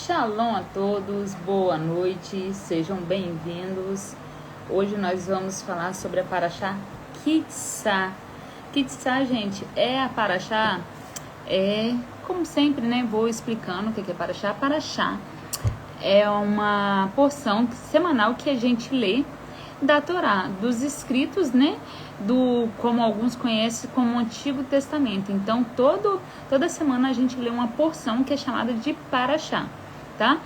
Shalom a todos, boa noite, sejam bem-vindos. Hoje nós vamos falar sobre a Parashá Ki-Sá. Ki-Sá, gente, é a Parashá, como sempre, né, vou explicando o que é Parashá. Parashá é uma porção semanal que a gente lê da Torá, dos escritos, né, como alguns conhecem como o Antigo Testamento. Então, toda semana a gente lê uma porção que é chamada de Parashá, tá?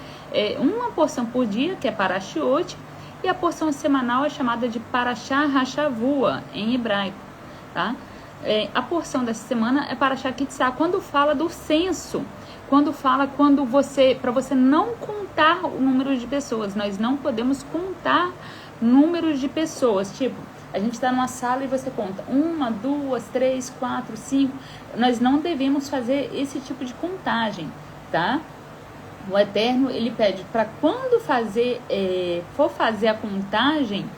Uma porção por dia, que é Parashiot, e a porção semanal é chamada de Parashá Hashavua, em hebraico, tá? A porção dessa semana é Parashá Ki-Sá, quando fala do censo, para você não contar o número de pessoas. Nós não podemos contar números de pessoas, tipo, a gente está numa sala e você conta 1, 2, 3, 4, 5. Nós não devemos fazer esse tipo de contagem, tá? O Eterno, ele pede para quando for fazer a contagem,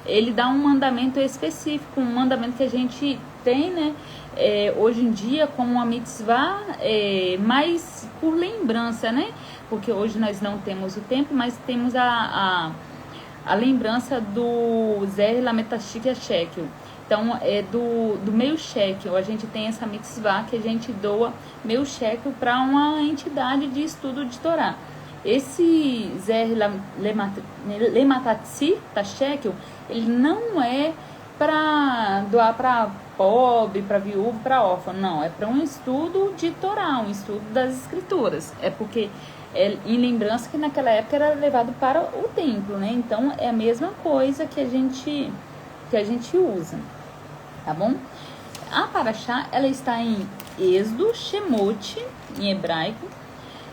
ele dá um mandamento específico, um mandamento que a gente tem, né, hoje em dia como uma mitzvah, mais por lembrança, né? Porque hoje nós não temos o tempo, mas temos a lembrança do Zer Lametashik Shekel. Então, do meio shekel. A gente tem essa mitzvah que a gente doa meio shekel para uma entidade de estudo de Torá. Esse Zer Lametashik Shekel, ele não é para doar para pobre, para viúvo, para órfão. Não, é para um estudo de Torá, um estudo das escrituras. É porque em lembrança que naquela época era levado para o templo, né? Então é a mesma coisa que a gente usa, tá bom? A Parashá, ela está em Êxodo, Shemot, em hebraico.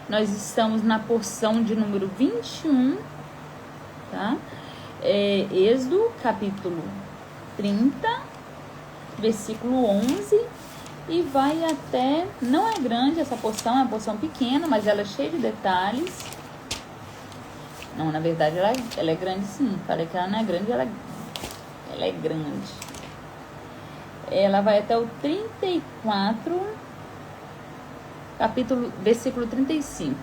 Nós estamos na porção de número 21, tá? Êxodo, capítulo 30, versículo 11. E vai até, não é grande essa porção, é uma porção pequena, mas ela é cheia de detalhes. Não, na verdade ela é grande sim. Falei que ela não é grande, ela é grande. Ela vai até o 34, versículo 35.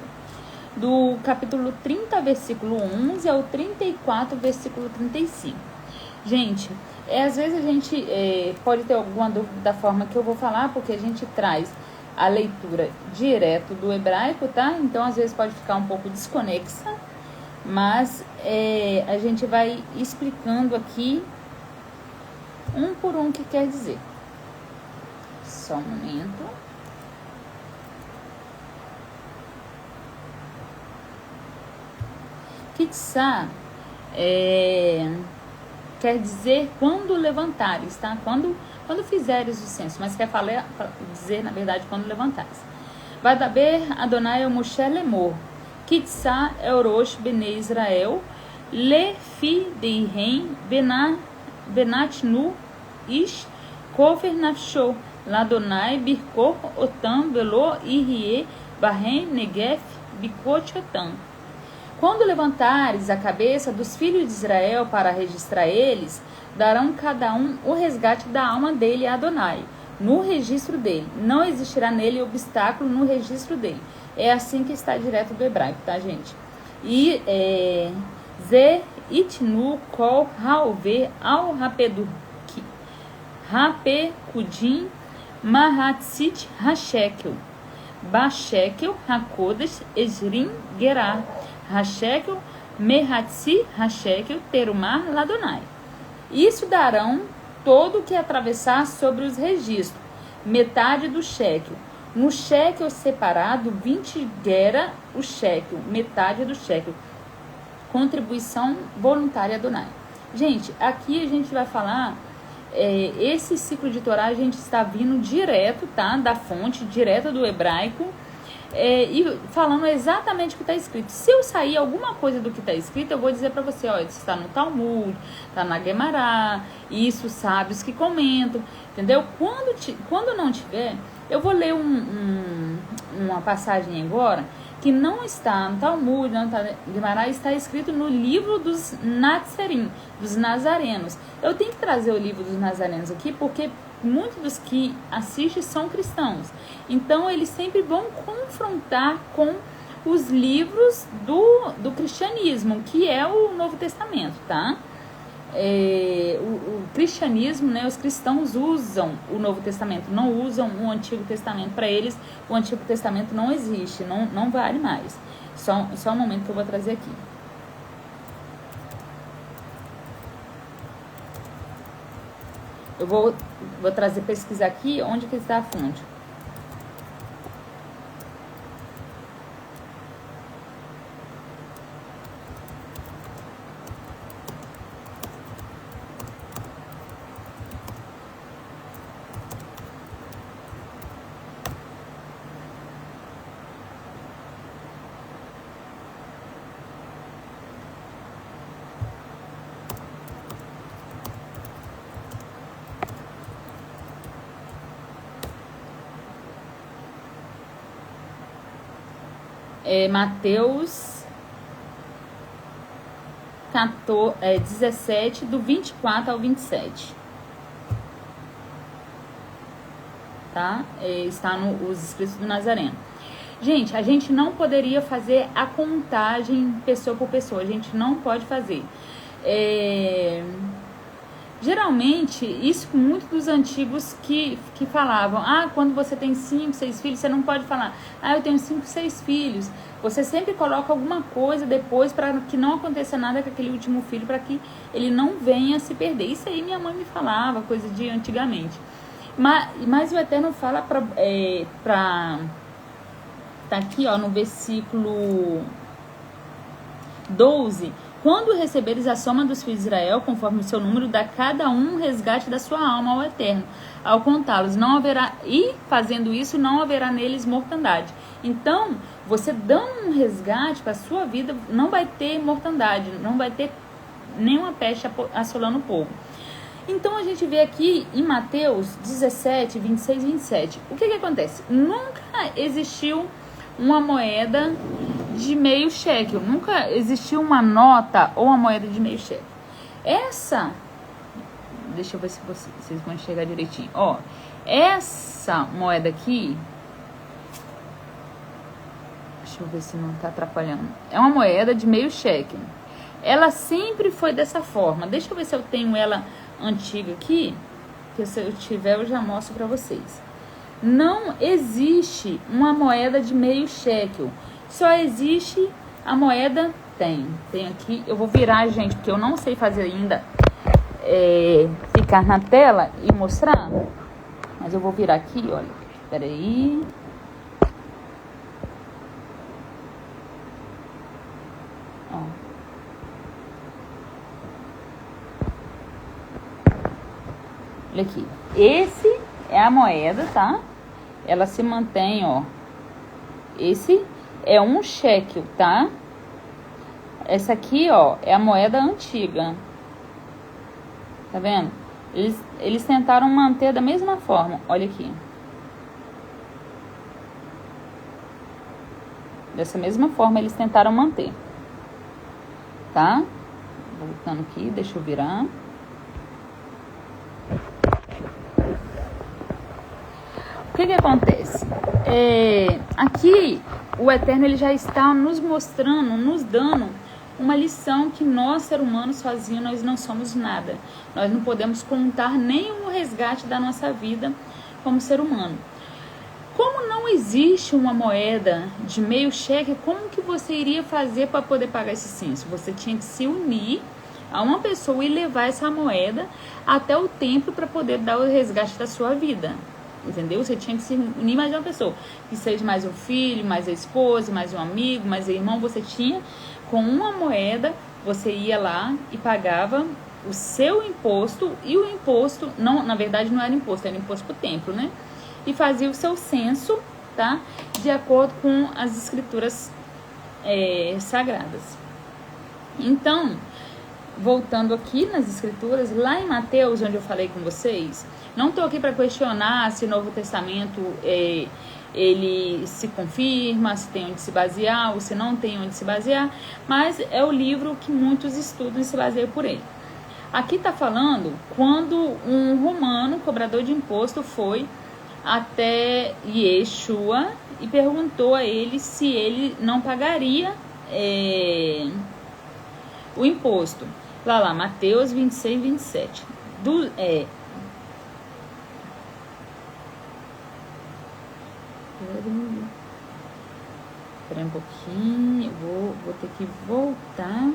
Do capítulo 30, versículo 11 ao 34, versículo 35. Gente, às vezes a gente pode ter alguma dúvida da forma que eu vou falar, porque a gente traz a leitura direto do hebraico, tá? Então, às vezes pode ficar um pouco desconexa, mas a gente vai explicando aqui um por um o que quer dizer. Só um momento. Ki-Sá quer dizer quando levantares, tá? Quando fizeres o censo, mas quer dizer, na verdade, quando levantares. Vadaber Adonai el Moshe lemor, Ki-Sá Eurosh Bnei Israel, Lefi Deihem Benatnu Ish Kofer Nafsho, Ladonai Birkor Otam Velo Irie Bahem Negef Bikot Otam. Quando levantares a cabeça dos filhos de Israel para registrar eles, darão cada um o resgate da alma dele a Adonai, no registro dele. Não existirá nele obstáculo no registro dele. É assim que está direto do hebraico, tá, gente? E Ze itnu kol haover al rapekudim mahatzit hashekel, bashekel hakodesh esrim gerah, Hashekel, Mehatzi, Hashekel, Terumar, Ladonai. Isso darão todo o que atravessar sobre os registros, metade do shekel. No shekel separado, 20 gera o shekel, metade do shekel. Contribuição voluntária Adonai. Gente, aqui a gente vai falar, esse ciclo de Torá a gente está vindo direto, tá? Da fonte, direto do hebraico. E falando exatamente o que está escrito. Se eu sair alguma coisa do que está escrito, eu vou dizer para você, ó, isso está no Talmud, está na Guemará, isso sábios que comentam, entendeu? Quando não tiver, eu vou ler uma passagem agora que não está no Talmud, não está no Guemará, está escrito no livro dos Natzarim, dos Nazarenos. Eu tenho que trazer o livro dos Nazarenos aqui, porque muitos dos que assistem são cristãos. Então, eles sempre vão confrontar com os livros do cristianismo, que é o Novo Testamento, tá? O cristianismo, né, os cristãos usam o Novo Testamento, não usam o Antigo Testamento. Para eles, o Antigo Testamento não existe, não vale mais. Só um momento que eu vou trazer aqui. Eu vou trazer, pesquisar aqui onde que está a fonte. Mateus 17, do 24 ao 27. Tá? Está nos escritos do Nazareno. Gente, a gente não poderia fazer a contagem pessoa por pessoa. A gente não pode fazer. Geralmente, isso muitos dos antigos que falavam, quando você tem 5, 6 filhos, você não pode falar, eu tenho 5, 6 filhos. Você sempre coloca alguma coisa depois para que não aconteça nada com aquele último filho, para que ele não venha se perder. Isso aí minha mãe me falava, coisa de antigamente. Mas o Eterno fala tá aqui, ó, no versículo 12. Quando receberes a soma dos filhos de Israel, conforme o seu número, dá cada um resgate da sua alma ao Eterno. Ao contá-los, não haverá, e fazendo isso, não haverá neles mortandade. Então, você dando um resgate para a sua vida, não vai ter mortandade, não vai ter nenhuma peste assolando o povo. Então, a gente vê aqui em Mateus 17, 26 e 27. O que acontece? Nunca existiu uma moeda de meio shekel. Nunca existiu uma nota ou uma moeda de meio shekel. Deixa eu ver se vocês vão enxergar direitinho. Ó, essa moeda aqui, deixa eu ver se não tá atrapalhando. É uma moeda de meio shekel. Ela sempre foi dessa forma. Deixa eu ver se eu tenho ela antiga aqui, que se eu tiver eu já mostro pra vocês. Não existe uma moeda de meio shekel. Só existe a moeda... Tem aqui. Eu vou virar, gente, porque eu não sei fazer ainda. Ficar na tela e mostrar. Mas eu vou virar aqui, olha. Espera aí. Ó. Olha aqui. Esse é a moeda, tá? Ela se mantém, ó. Esse é um shekel, tá? Essa aqui, ó, é a moeda antiga. Tá vendo? Eles tentaram manter da mesma forma. Olha aqui. Dessa mesma forma eles tentaram manter. Tá? Voltando aqui, deixa eu virar. O que acontece? Aqui o Eterno ele já está nos mostrando, nos dando uma lição que nós, seres humanos, sozinhos, nós não somos nada. Nós não podemos contar nenhum resgate da nossa vida como ser humano. Como não existe uma moeda de meio shekel, como que você iria fazer para poder pagar esse censo? Você tinha que se unir a uma pessoa e levar essa moeda até o templo para poder dar o resgate da sua vida. Entendeu? Você tinha que se unir mais uma pessoa. Que seja mais um filho, mais a esposa, mais um amigo, mais um irmão. Você tinha, com uma moeda, você ia lá e pagava o seu imposto. E o imposto, não, na verdade não era imposto, era imposto para o templo, né? E fazia o seu censo, tá? De acordo com as escrituras sagradas. Então, voltando aqui nas escrituras, lá em Mateus, onde eu falei com vocês, não estou aqui para questionar se o Novo Testamento ele se confirma, se tem onde se basear ou se não tem onde se basear, mas é o livro que muitos estudam e se baseiam por ele. Aqui está falando quando um romano, cobrador de imposto, foi até Yeshua e perguntou a ele se ele não pagaria o imposto. Lá, Mateus 26, 27. Espera um pouquinho, vou ter que voltar.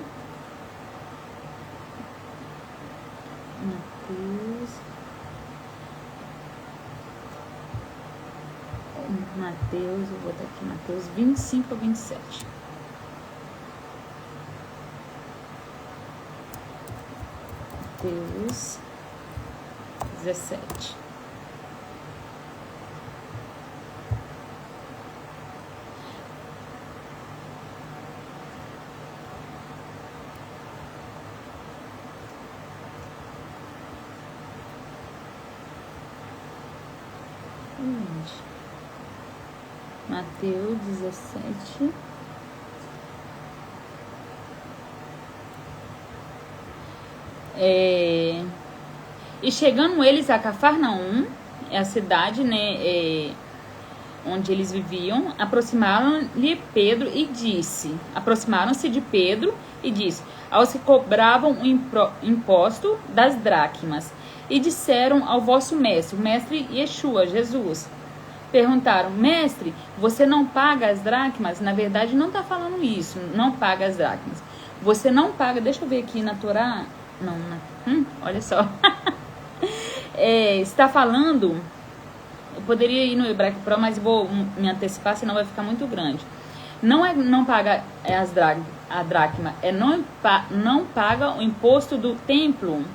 Mateus, eu vou botar aqui Mateus 25 a 27. Mateus 17. Mateus 17. E chegando eles a Cafarnaum, a cidade, né, onde eles viviam, aproximaram-se de Pedro e disse, aos que cobravam o imposto das dracmas, e disseram ao vosso mestre, o mestre Yeshua, Jesus, perguntaram, mestre, você não paga as dracmas? Na verdade não está falando isso, não paga as dracmas. Você não paga, deixa eu ver aqui na Torá, olha só, está falando, eu poderia ir no Hebraico Pro, mas vou me antecipar, senão vai ficar muito grande. Não é não paga a dracma, é não paga o imposto do templo.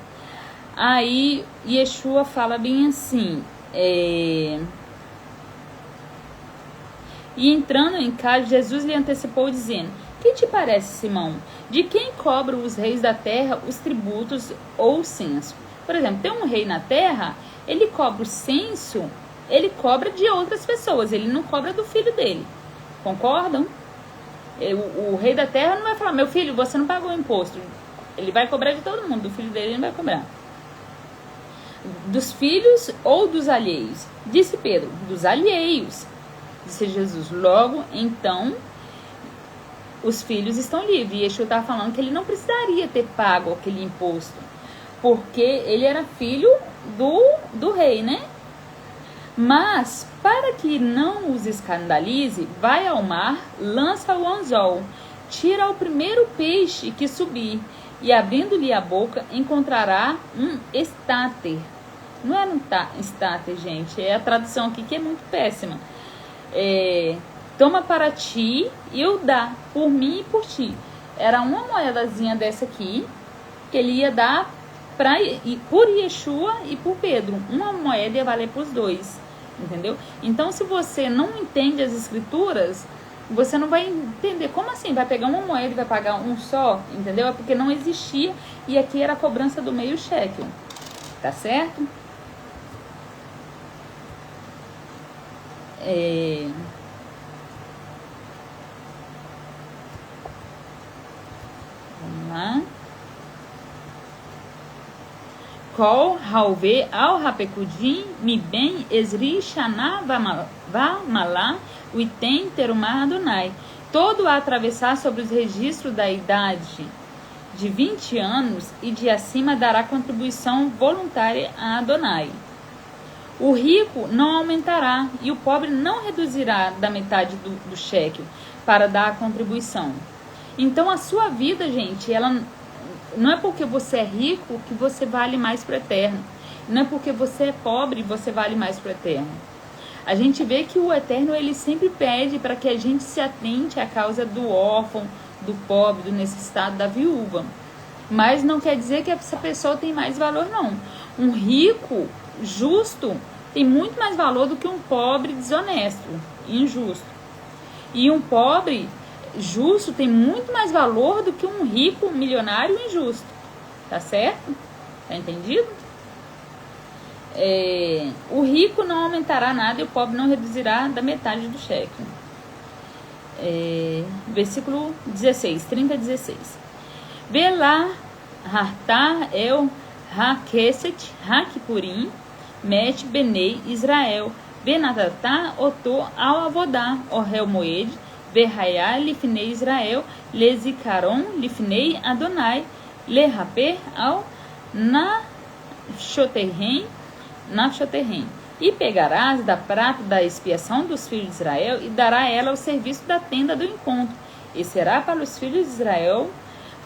Aí Yeshua fala bem assim, e entrando em casa, Jesus lhe antecipou dizendo, que te parece, Simão? De quem cobram os reis da terra os tributos ou o censo? Por exemplo, tem um rei na terra, ele cobra o censo, ele cobra de outras pessoas, ele não cobra do filho dele. Concordam? O rei da terra não vai falar, meu filho, você não pagou o imposto. Ele vai cobrar de todo mundo, do filho dele ele não vai cobrar. Dos filhos ou dos alheios? Disse Pedro, dos alheios. Disse Jesus, logo, então, os filhos estão livres. E Yeshua estava falando que ele não precisaria ter pago aquele imposto, porque ele era filho do rei, né? Mas, para que não os escandalize, vai ao mar, lança o anzol, tira o primeiro peixe que subir, e abrindo-lhe a boca, encontrará um estáter. Não é um estáter, gente, é a tradução aqui que é muito péssima. Toma para ti e eu dá, por mim e por ti. Era uma moedazinha dessa aqui, que ele ia dar por Yeshua e por Pedro. Uma moeda ia valer para os dois, entendeu? Então, se você não entende as escrituras, você não vai entender. Como assim? Vai pegar uma moeda e vai pagar um só, entendeu? É porque não existia, e aqui era a cobrança do meio shekel, tá certo? Vamos lá. Kol Halve al Rapekudim Mi Ben Ezri Shana Vamalá Uiten Terumah Adonai. Todo a atravessar sobre os registros da idade de 20 anos e de acima dará contribuição voluntária a Adonai. O rico não aumentará e o pobre não reduzirá da metade do shekel para dar a contribuição. Então a sua vida, gente, ela não é porque você é rico que você vale mais para o eterno. Não é porque você é pobre que você vale mais para o eterno. A gente vê que o eterno, ele sempre pede para que a gente se atente à causa do órfão, do pobre, do necessitado, da viúva. Mas não quer dizer que essa pessoa tem mais valor, não. Um rico justo tem muito mais valor do que um pobre desonesto e injusto. E um pobre justo tem muito mais valor do que um rico milionário e injusto. Tá certo? Tá entendido? O rico não aumentará nada e o pobre não reduzirá da metade do shekel. Versículo 16, 30 a 16. Velá hartar el hakeset hakipurim met benei Israel Venatatá, Otô, ao Avodá, o Réu Moed, Verraiá, Lifnei Israel, Lezicaron, Lifnei Adonai, Lerraper, ao Nafshoterrem, e pegarás da prata da expiação dos filhos de Israel e dará ela o serviço da tenda do encontro, e será para os filhos de Israel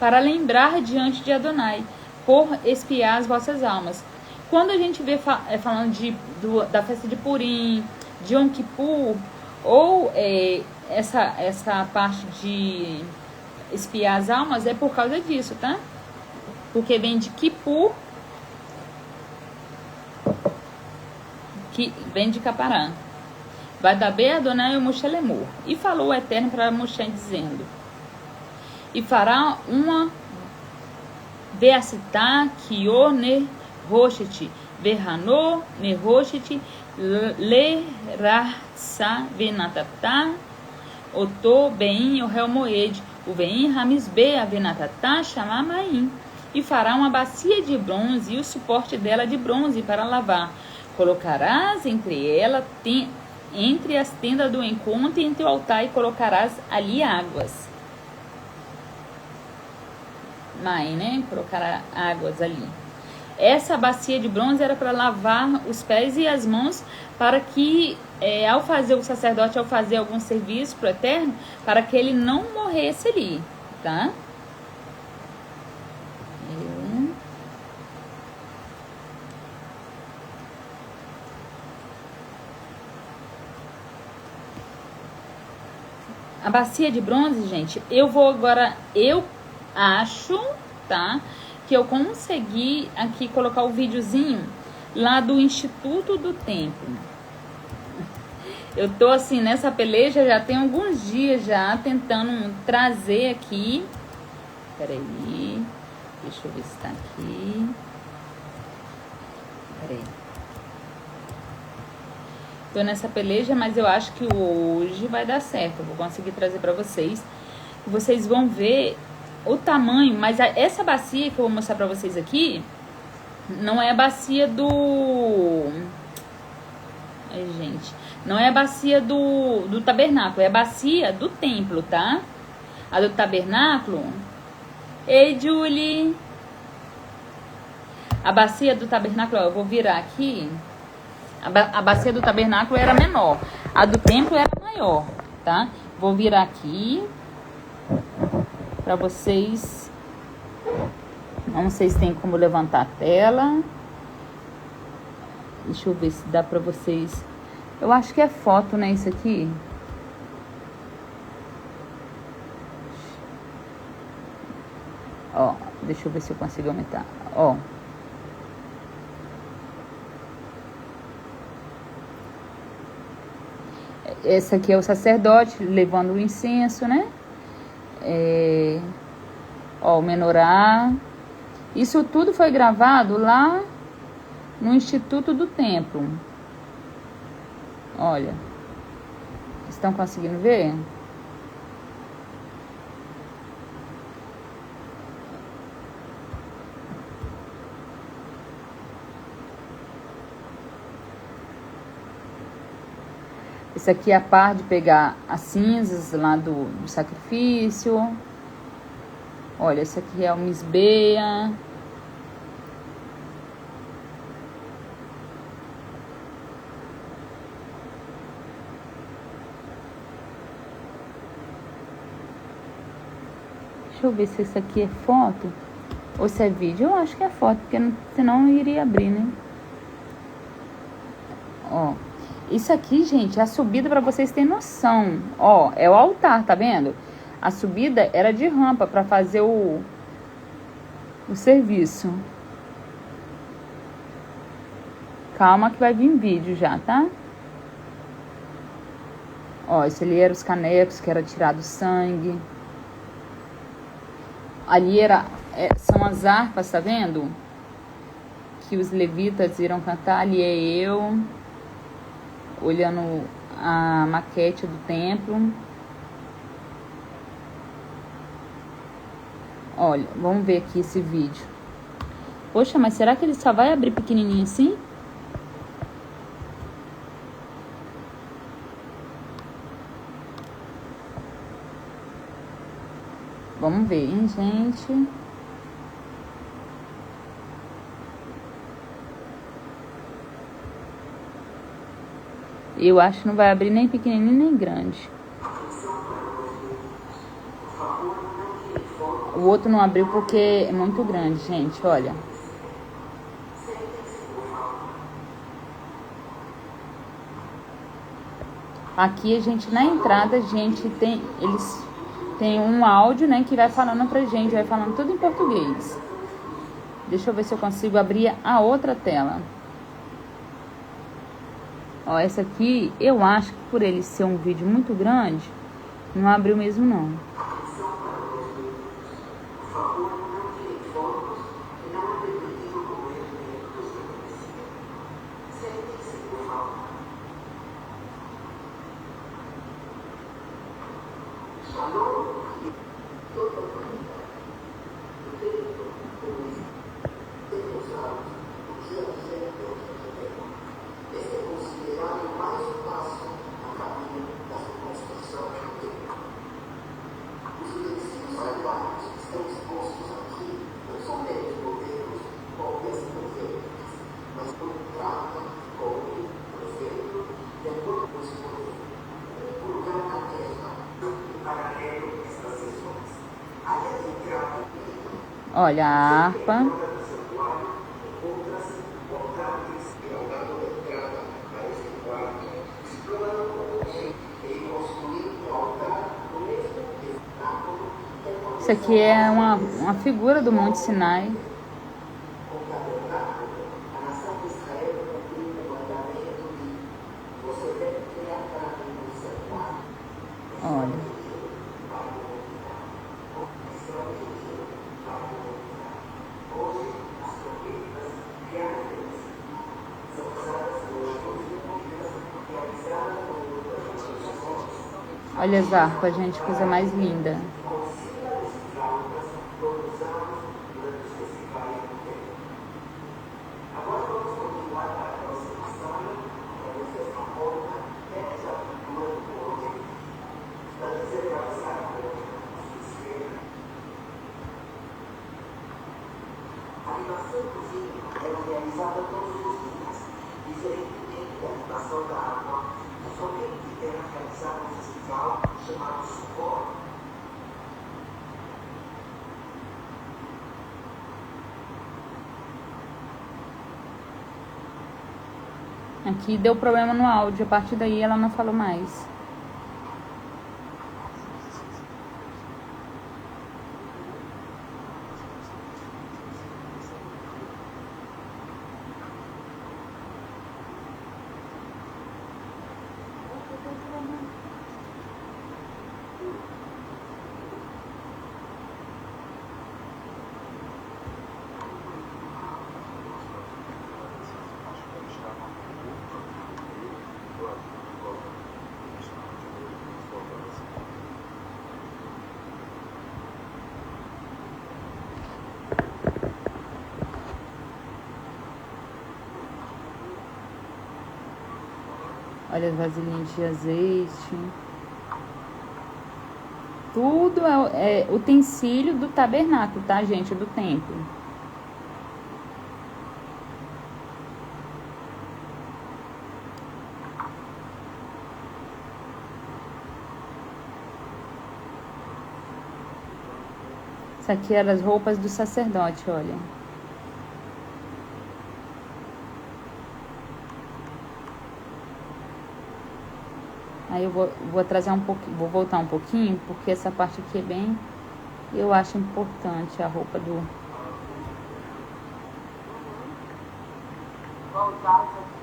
para lembrar diante de Adonai, por expiar as vossas almas. Quando a gente vê falando da festa de Purim, de Yom Kippur, ou essa parte de expiar as almas, é por causa disso, tá? Porque vem de Kippur, que vem de Caparã. Vai dar bem Adonai o Moshe Lemor. E falou o Eterno para Moshe, dizendo: e fará uma Veacitá, Kio, Neroshet, Verranô, Neroshet, Lerarsa, Venatatá, Otô, Beim, o Réu Moed, o Veim, Ramisbe, a Venatatá, Chamamaim. E fará uma bacia de bronze e o suporte dela de bronze para lavar. Colocarás entre as tendas do encontro e entre o altar, e colocarás ali águas. Mãe, né? Colocar águas ali. Essa bacia de bronze era para lavar os pés e as mãos, para que ao fazer o sacerdote, ao fazer algum serviço para o Eterno, para que ele não morresse ali, tá? A bacia de bronze, gente, eu acho, tá, que eu consegui aqui colocar o videozinho lá do Instituto do Templo. Eu tô assim nessa peleja já tem alguns dias já tentando trazer aqui. Peraí, deixa eu ver se tá aqui. Peraí. Tô nessa peleja, mas eu acho que hoje vai dar certo. Eu vou conseguir trazer pra vocês. Vocês vão ver o tamanho, mas essa bacia que eu vou mostrar pra vocês aqui não é a bacia do... Ai, gente. Não é a bacia do tabernáculo, é a bacia do templo, tá? A do tabernáculo... Ei, Julie! A bacia do tabernáculo, ó, eu vou virar aqui. A bacia do tabernáculo era menor. A do templo era maior, tá? Vou virar aqui pra vocês. Não sei se tem como levantar a tela. Deixa eu ver se dá pra vocês. Eu acho que é foto, né, isso aqui? Ó, deixa eu ver se eu consigo aumentar. Ó. Esse aqui é o sacerdote levando o incenso, né? Ó, o menorá. Isso tudo foi gravado lá no Instituto do Templo. Olha. Estão conseguindo ver? Esse aqui é a parte de pegar as cinzas lá do sacrifício. Olha, esse aqui é o misbeia. Deixa eu ver se esse aqui é foto ou se é vídeo. Eu acho que é foto, porque senão eu iria abrir, né? Ó. Isso aqui, gente, é a subida para vocês terem noção. Ó, é o altar, tá vendo? A subida era de rampa para fazer o serviço. Calma que vai vir vídeo já, tá? Ó, esse ali era os canecos que era tirado sangue. Ali são as harpas, tá vendo? Que os levitas irão cantar. Ali é eu, olhando a maquete do templo. Olha, vamos ver aqui esse vídeo. Poxa, mas será que ele só vai abrir pequenininho assim? Vamos ver, hein, gente? Eu acho que não vai abrir nem pequenininho nem grande. O outro não abriu porque é muito grande, gente, olha. Aqui a gente, na entrada, a gente tem, eles têm um áudio, né, que vai falando pra gente, vai falando tudo em português. Deixa eu ver se eu consigo abrir a outra tela. Ó, essa aqui, eu acho que por ele ser um vídeo muito grande, não abriu mesmo não. Olha a harpa. Isso aqui é uma figura do Monte Sinai. Olha. Olha as harpas, gente, coisa mais linda. Aqui deu problema no áudio, a partir daí ela não falou mais. Olha as vasilhinhas de azeite. Tudo é utensílio do tabernáculo, tá, gente? Do templo. Isso aqui eram as roupas do sacerdote, olha. Aí eu vou trazer um pouquinho, vou voltar um pouquinho, porque essa parte aqui é bem, eu acho importante a roupa do... Voltar o sacrifício.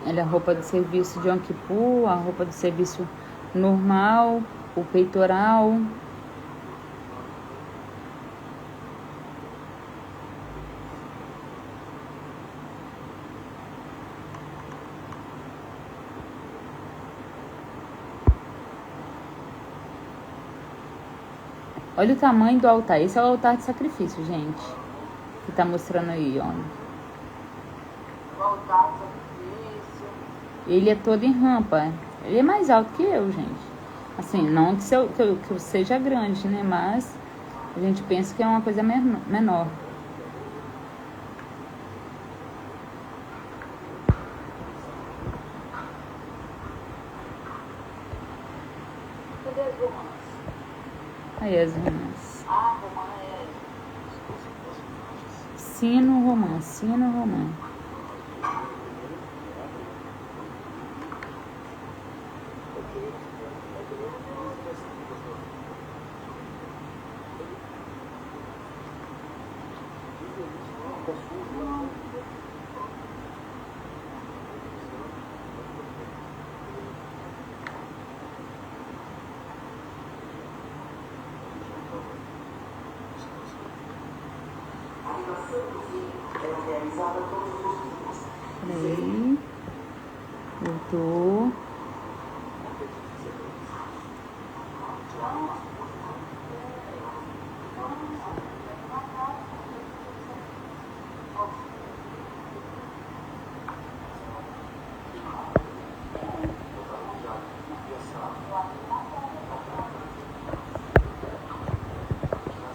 Olha a roupa do serviço de Yom Kippur, a roupa do serviço normal, o peitoral. Olha o tamanho do altar. Esse é o altar de sacrifício, gente. Que tá mostrando aí, ó. O altar de sacrifício. Ele é todo em rampa. Ele é mais alto que eu, gente. Assim, não que eu seja grande, né? Mas a gente pensa que é uma coisa menor. Cadê as romãs? Aí as romãs. Ah, romã é... Sino romã, sino romã. Peraí. Voltou.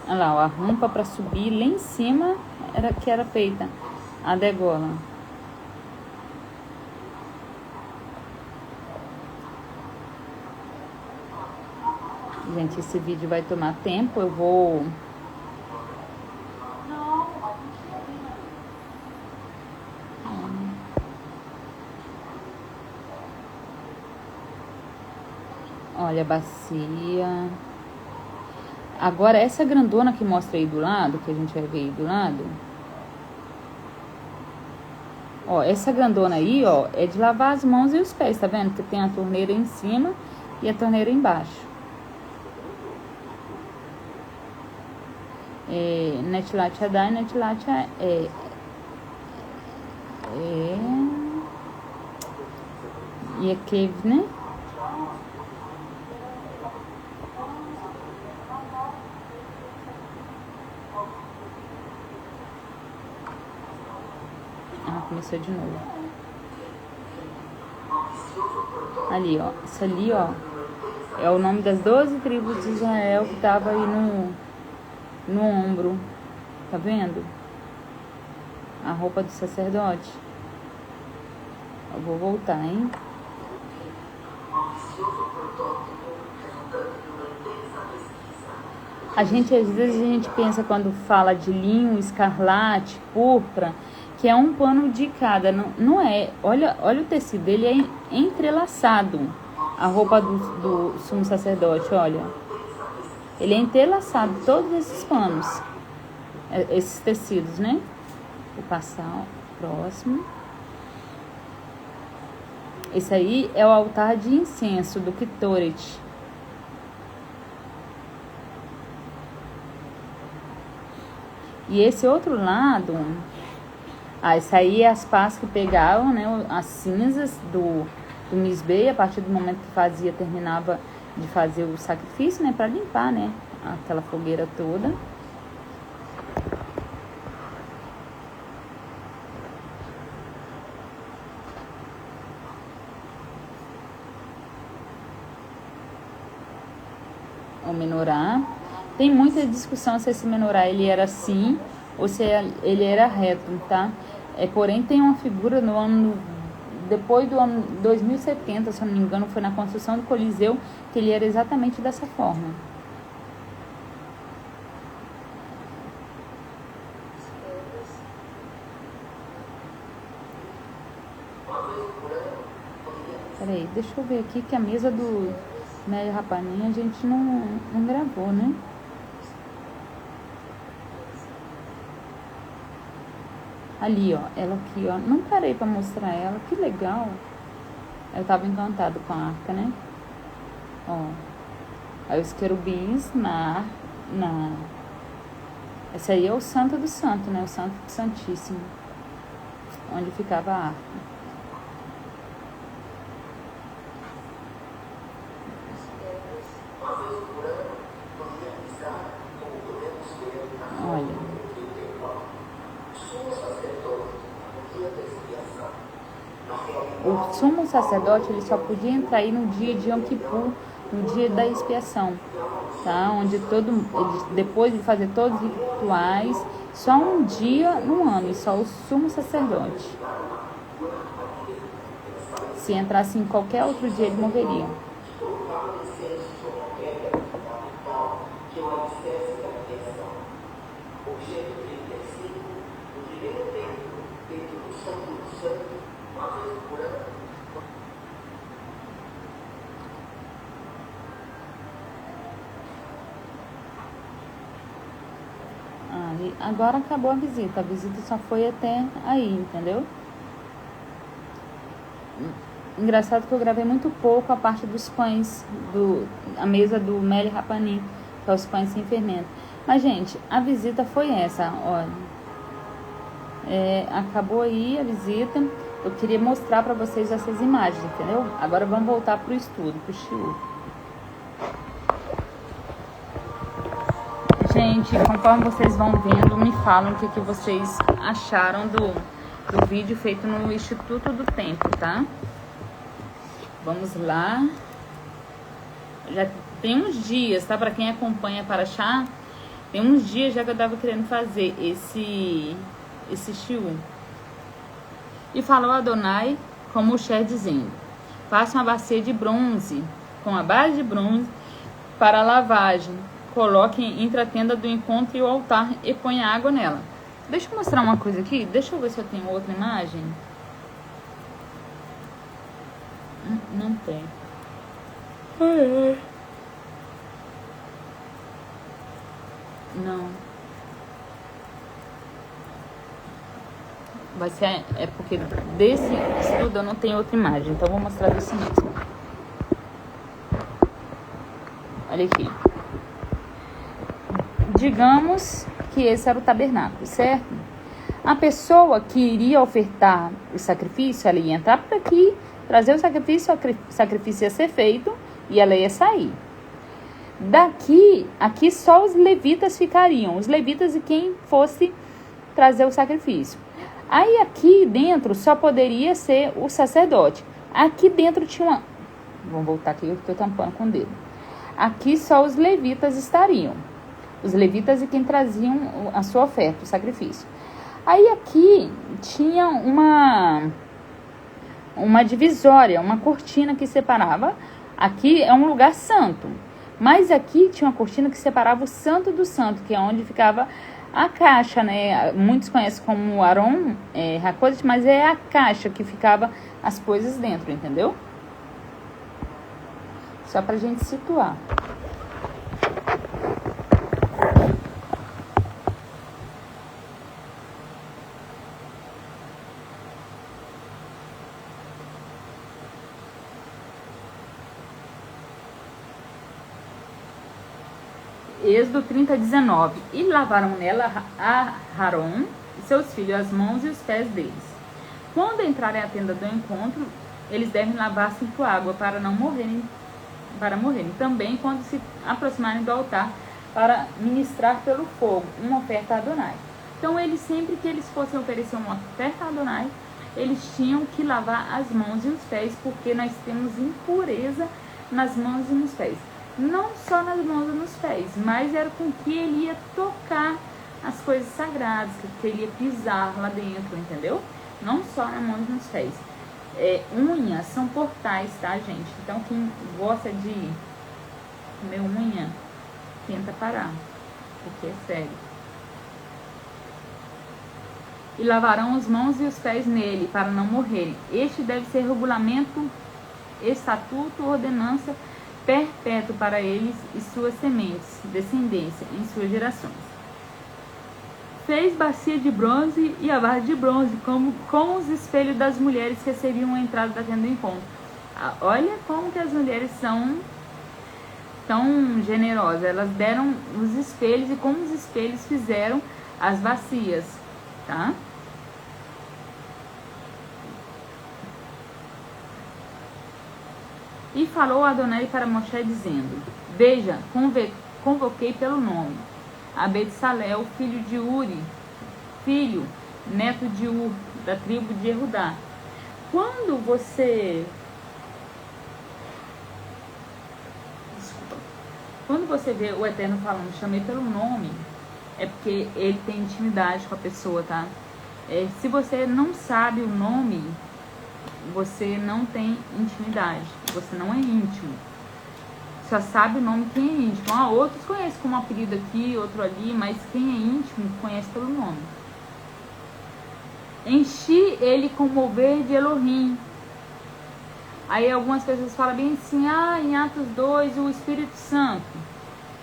Olha lá, a rampa para subir lá em cima era feita a degola. Gente, esse vídeo vai tomar tempo, eu vou... Olha a bacia. Agora, essa grandona que mostra aí do lado, que a gente vai ver aí do lado. Ó, essa grandona aí, ó, é de lavar as mãos e os pés, tá vendo? Que tem a torneira em cima e a torneira embaixo. Netilat Hadai, Netilat Yekev, né? Começou de novo. Ali, ó. Isso ali, ó, é o nome das 12 tribos de Israel que tava aí no ombro. Tá vendo? A roupa do sacerdote. Eu vou voltar, hein? Às vezes a gente pensa quando fala de linho, escarlate, púrpura, que é um pano de cada. Não é. Olha o tecido, ele é entrelaçado. A roupa do sumo sacerdote, olha. Ele é entrelaçado, todos esses panos. Esses tecidos, né? Vou passar o próximo. Esse aí é o altar de incenso do Kitoret. E esse outro lado... isso aí é as pás que pegavam, né, as cinzas do misbei, a partir do momento que terminava de fazer o sacrifício, né, para limpar, né, aquela fogueira toda. O menorá. Tem muita discussão se esse menorá ele era assim ou se ele era reto, tá? Porém, tem uma figura depois do ano 2070, se eu não me engano, foi na construção do Coliseu, que ele era exatamente dessa forma. Peraí, deixa eu ver aqui que a mesa do Meio Rapaninha a gente não gravou, né? Ali, ó, ela aqui, ó, não parei pra mostrar ela, que legal. Eu tava encantado com a arca, né? Ó, aí os querubins esse aí é o santo do santo, né? O santo do santíssimo, onde ficava a arca. O sumo sacerdote ele só podia entrar aí no dia de Yom Kippur, no dia da expiação, tá? Onde depois de fazer todos os rituais, só um dia no ano, e só o sumo sacerdote. Se entrasse em qualquer outro dia, ele morreria. Agora acabou a visita só foi até aí, entendeu? Engraçado que eu gravei muito pouco a parte dos pães, a mesa do Meli Rapani, que é os pães sem fermento. Mas, gente, a visita foi essa, olha. Acabou aí a visita. Eu queria mostrar pra vocês essas imagens, entendeu? Agora vamos voltar pro estudo, pro shiur. Gente, conforme vocês vão vendo, me falam o que vocês acharam do vídeo feito no Instituto do Tempo, tá? Vamos lá. Já tem uns dias, tá? Pra quem acompanha Parashá, tem uns dias já que eu tava querendo fazer esse shiur. E falou Adonai com Moshe dizendo: faça uma bacia de bronze, com a base de bronze, para a lavagem. Coloque entre a tenda do encontro e o altar e ponha água nela. Deixa eu mostrar uma coisa aqui. Deixa eu ver se eu tenho outra imagem. Não tem. Não. Vai ser... É porque desse estudo eu não tenho outra imagem. Então eu vou mostrar desse mesmo. Olha aqui. Digamos que esse era o tabernáculo, certo? A pessoa que iria ofertar o sacrifício, ela ia entrar por aqui, trazer o sacrifício ia ser feito e ela ia sair. Aqui só os levitas ficariam, os levitas e quem fosse trazer o sacrifício. Aí aqui dentro só poderia ser o sacerdote. Aqui dentro tinha uma... Vamos voltar aqui, eu estou tampando com o dedo. Aqui só os levitas estariam. Os levitas e quem traziam a sua oferta, o sacrifício. Aí aqui tinha uma divisória, uma cortina que separava. Aqui é um lugar santo. Mas aqui tinha uma cortina que separava o santo do santo, que é onde ficava a caixa, né? Muitos conhecem como Aron Hakodesh, mas é a caixa que ficava as coisas dentro, entendeu? Só pra gente situar. Êxodo 30:19. E lavaram nela a Aron e seus filhos as mãos e os pés deles. Quando entrarem à tenda do encontro, eles devem lavar-se com água para morrerem. Também quando se aproximarem do altar para ministrar pelo fogo uma oferta a Adonai. Então, sempre que eles fossem oferecer uma oferta a Adonai, eles tinham que lavar as mãos e os pés, porque nós temos impureza nas mãos e nos pés. Não só nas mãos e nos pés, mas era com que ele ia tocar as coisas sagradas, que ele ia pisar lá dentro, entendeu? Não só nas mãos e nos pés. Unhas são portais, tá, gente? Então, quem gosta de comer unha, tenta parar, porque é sério. E lavarão as mãos e os pés nele, para não morrerem. Este deve ser regulamento, estatuto, ordenança perpétuo para eles e suas sementes, descendência, em suas gerações. Fez bacia de bronze e a vara de bronze, como com os espelhos das mulheres que recebiam a entrada da tenda do encontro. Olha como que as mulheres são tão generosas. Elas deram os espelhos e como os espelhos fizeram as bacias, tá? E falou Adonai para Moshe dizendo: veja, convoquei pelo nome a Betsalel, filho de Uri, filho neto de Ur, da tribo de Erudá. Quando você vê o Eterno falando, chamei pelo nome, é porque ele tem intimidade com a pessoa, tá? Se você não sabe o nome, você não tem intimidade, você não é íntimo. Só sabe o nome quem é íntimo. Outros conhecem como apelido aqui, outro ali, mas quem é íntimo conhece pelo nome. Enchi ele com o mover de Elohim. Aí algumas pessoas falam bem assim, em Atos 2, o Espírito Santo.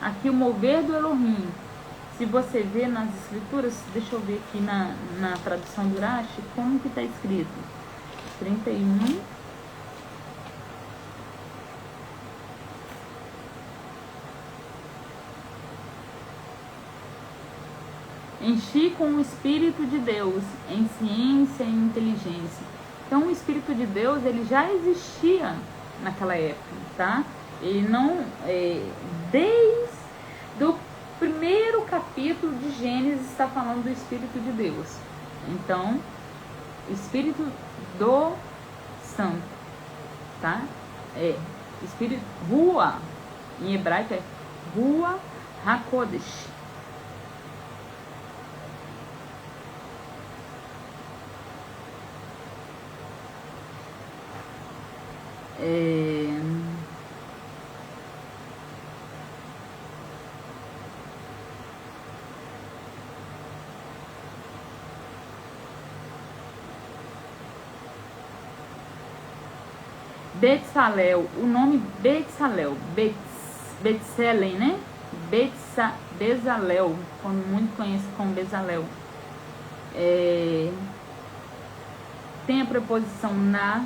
Aqui o mover do Elohim. Se você vê nas escrituras, deixa eu ver aqui na tradução do Urashi, como que está escrito? 31. Enchi com o Espírito de Deus, em ciência e inteligência. Então o Espírito de Deus, ele já existia naquela época, tá? Ele não, desde o primeiro capítulo de Gênesis está falando do Espírito de Deus. Então, Espírito do Santo, tá? Espírito, Rua, em hebraico é Rua HaKodesh. Betsalel, o nome Betsalel, Betselem, né? Bezalel, quando muito conhece como Bezalel. Tem a preposição na,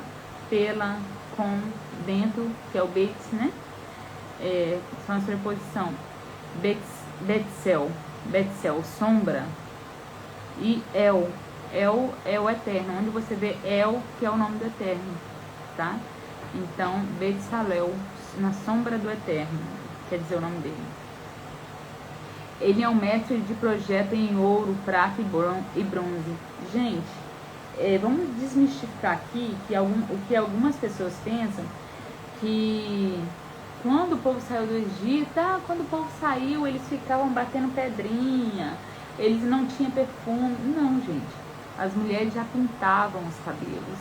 pela, com, dentro, que é o Bets, né? São as preposições Betsel, sombra, e El é o eterno, onde você vê El, que é o nome do eterno, tá? Então, Betsalel, na sombra do eterno, quer dizer o nome dele. Ele é um mestre de projeto em ouro, prata e bronze. Gente, vamos desmistificar aqui o que algumas pessoas pensam, que quando o povo saiu do Egito, quando o povo saiu, eles ficavam batendo pedrinha, eles não tinham perfume. Não, gente. As mulheres já pintavam os cabelos,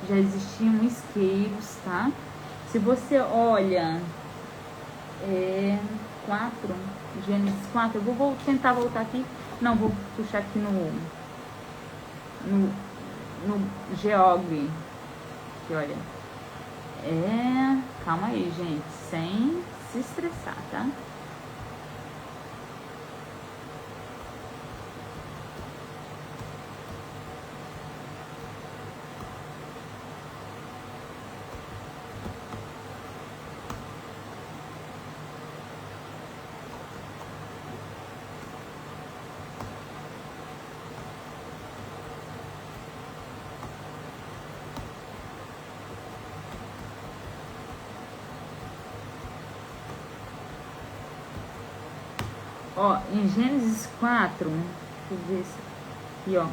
já existiam isqueiros, tá? Se você olha 4, Gênesis 4, eu vou tentar voltar aqui, não, vou puxar aqui no Geog, que olha, calma aí, gente, sem se estressar, tá? Em Gênesis 4, deixa eu ver aqui,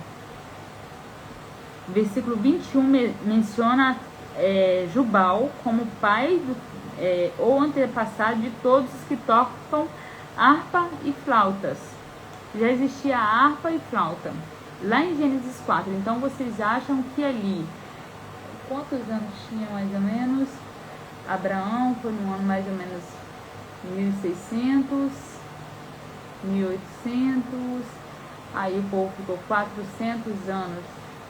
versículo 21 menciona Jubal como pai ou antepassado de todos os que tocam harpa e flautas. Já existia harpa e flauta lá em Gênesis 4. Então vocês acham que ali, quantos anos tinha mais ou menos? Abraão foi no ano mais ou menos 1600, 1800, aí o povo ficou 400 anos,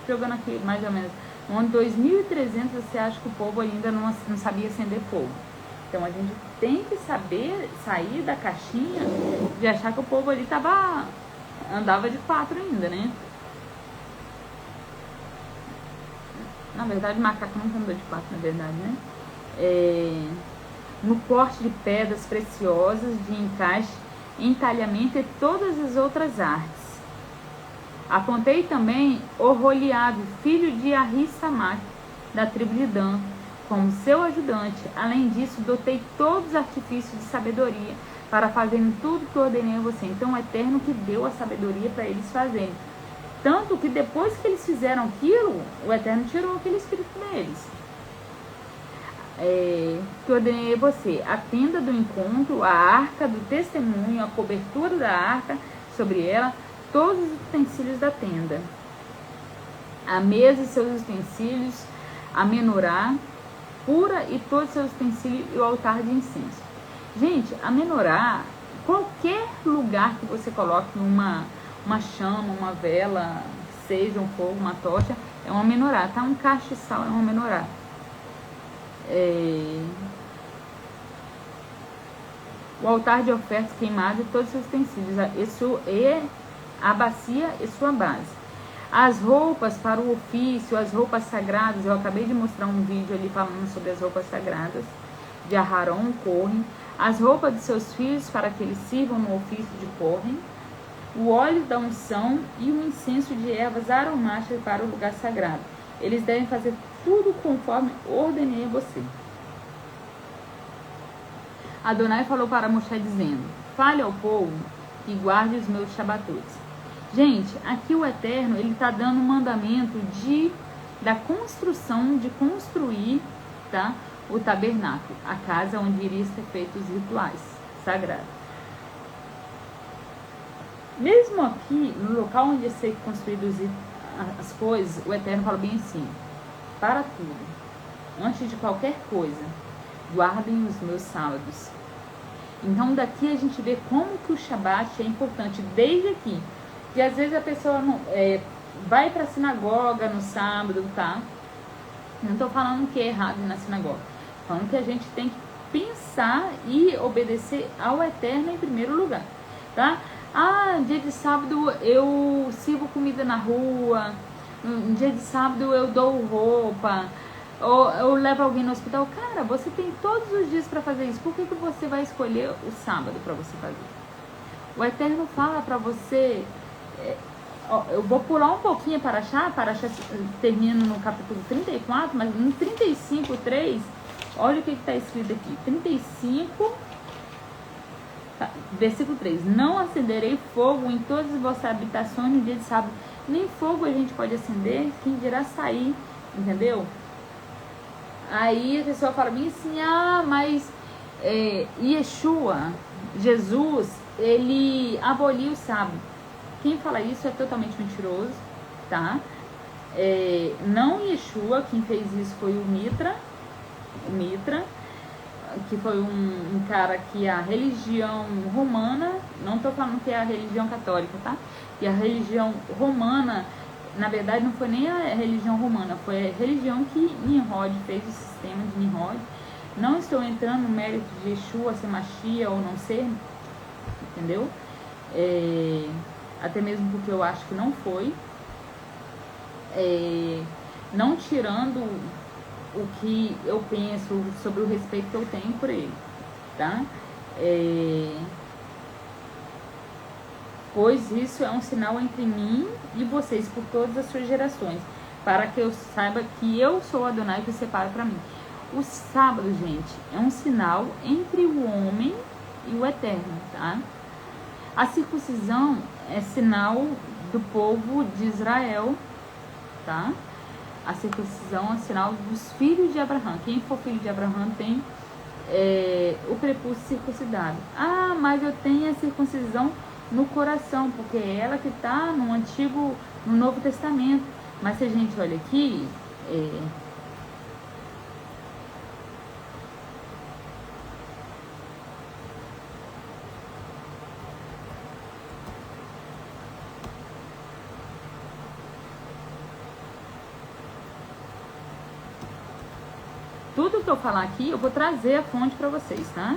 jogando aqui mais ou menos, no ano 2300 você acha que o povo ainda não sabia acender fogo. Então a gente tem que saber sair da caixinha de achar que o povo ali andava de 4 ainda, né? Na verdade, macaco não andou de 4, na verdade, né? No corte de pedras preciosas, de encaixe, entalhamento e todas as outras artes. Apontei também Oholiabe, filho de Ahisamac, da tribo de Dan, como seu ajudante. Além disso, dotei todos os artifícios de sabedoria para fazerem tudo que ordenei a você. Então, o Eterno que deu a sabedoria para eles fazerem. Tanto que depois que eles fizeram aquilo, o Eterno tirou aquele espírito deles. Que ordenei a você, a tenda do encontro, a arca do testemunho, a cobertura da arca, sobre ela, todos os utensílios da tenda, a mesa e seus utensílios, a menorá pura e todos os seus utensílios e o altar de incenso. Gente, a menorá, qualquer lugar que você coloque uma chama, uma vela, seja um fogo, uma tocha, é uma menorá, tá? Um castiçal é uma menorá. O altar de ofertas queimadas e todos os seus utensílios, a bacia e sua base. As roupas para o ofício, as roupas sagradas, eu acabei de mostrar um vídeo ali falando sobre as roupas sagradas de Aharon, Corre, as roupas de seus filhos para que eles sirvam no ofício de Corre, o óleo da unção e o incenso de ervas aromáticas para o lugar sagrado. Eles devem fazer tudo conforme ordenei a você. Adonai falou para Moshe dizendo, fale ao povo e guarde os meus shabatotes. Gente, aqui o Eterno, ele está dando um mandamento da construção, de construir, tá, o tabernáculo, a casa onde iria ser feitos os rituais sagrados. Mesmo aqui, no local onde ia ser construídas as coisas, o Eterno fala bem assim, para tudo, antes de qualquer coisa, guardem os meus sábados. Então daqui a gente vê como que o Shabat é importante desde aqui. E às vezes a pessoa não, vai para a sinagoga no sábado, tá? Não estou falando que é errado ir na sinagoga. Falando que a gente tem que pensar e obedecer ao Eterno em primeiro lugar, tá? Ah, dia de sábado eu sirvo comida na rua. Dia de sábado eu dou roupa. Ou eu levo alguém no hospital. Cara, você tem todos os dias para fazer isso. Por que você vai escolher o sábado para você fazer? O Eterno fala para você... eu vou pular um pouquinho para achar termina no capítulo 34, mas no 35:3, olha o que está escrito aqui. 35, versículo 3. Não acenderei fogo em todas as vossas habitações no dia de sábado. Nem fogo a gente pode acender, quem dirá sair, entendeu? Aí a pessoa fala bem assim, mas Yeshua, Jesus, ele aboliu o sábado. Quem fala isso é totalmente mentiroso, tá? Não Yeshua, quem fez isso foi o Mitra, que foi um cara que a religião romana, não tô falando que é a religião católica, tá? E a religião romana, na verdade não foi nem a religião romana, foi a religião que Nimrod fez, o sistema de Nimrod. Não estou entrando no mérito de Yeshua ser Machia ou não ser, entendeu? Até mesmo porque eu acho que não foi, não tirando o que eu penso sobre o respeito que eu tenho por ele, tá? Pois isso é um sinal entre mim e vocês por todas as suas gerações, para que eu saiba que eu sou Adonai que separa para mim. O sábado, gente, é um sinal entre o homem e o Eterno, tá? A circuncisão é sinal do povo de Israel, tá? A circuncisão é sinal dos filhos de Abraão. Quem for filho de Abraão tem o prepúcio circuncidado. Ah, mas eu tenho a circuncisão no coração, porque é ela que está no Novo Testamento. Mas se a gente olha aqui, tudo que eu falar aqui, eu vou trazer a fonte para vocês, tá?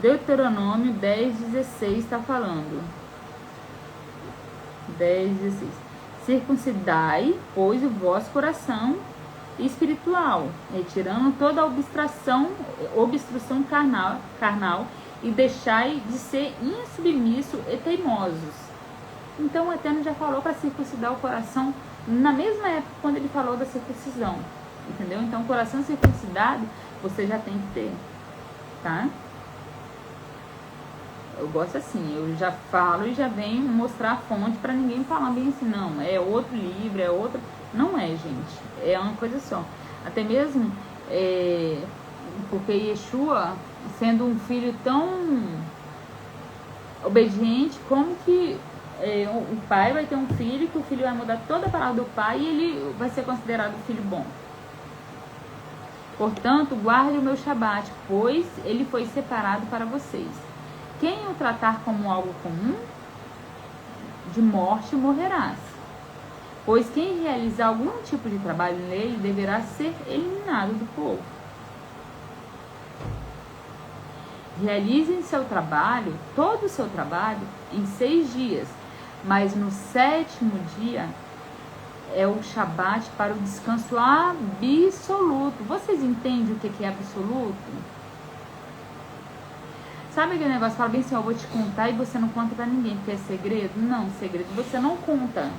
Deuteronômio 10:16 está falando. 10:16. Circuncidai, pois, o vosso coração espiritual, retirando toda a obstrução carnal e deixai de ser insubmisso e teimosos. Então o Eterno já falou para circuncidar o coração na mesma época quando ele falou da circuncisão, entendeu? Então o coração circuncidado você já tem que ter, tá? Eu gosto assim, eu já falo e já venho mostrar a fonte para ninguém falar bem assim, não, é outro livro, é outro. Não é, gente, é uma coisa só. Até mesmo porque Yeshua, sendo um filho tão obediente, como que o pai vai ter um filho, que o filho vai mudar toda a palavra do pai e ele vai ser considerado filho bom. Portanto, guarde o meu Shabat, pois ele foi separado para vocês. Quem o tratar como algo comum, de morte morrerás. Pois quem realizar algum tipo de trabalho nele deverá ser eliminado do povo. Realizem seu trabalho, todo o seu trabalho, em 6 dias, mas no 7º dia é o Shabat para o descanso absoluto. Vocês entendem o que é absoluto? Sabe aquele negócio, fala bem assim, eu vou te contar e você não conta pra ninguém, porque é segredo? Não, segredo você não conta,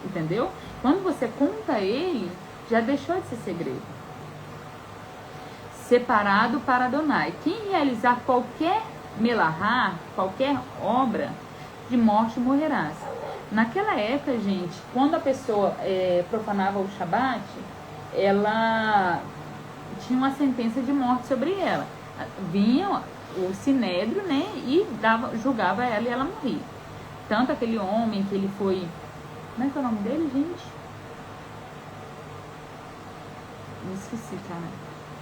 entendeu? Quando você conta ele, já deixou de ser segredo. Separado para Adonai. Quem realizar qualquer melahá, qualquer obra, de morte morrerás. Naquela época, gente, quando a pessoa profanava o Shabat, ela tinha uma sentença de morte sobre ela. Vinha o sinédrio, né, e julgava ela e ela morria. Tanto aquele homem que ele foi... Como é que é o nome dele, gente? Me esqueci, cara.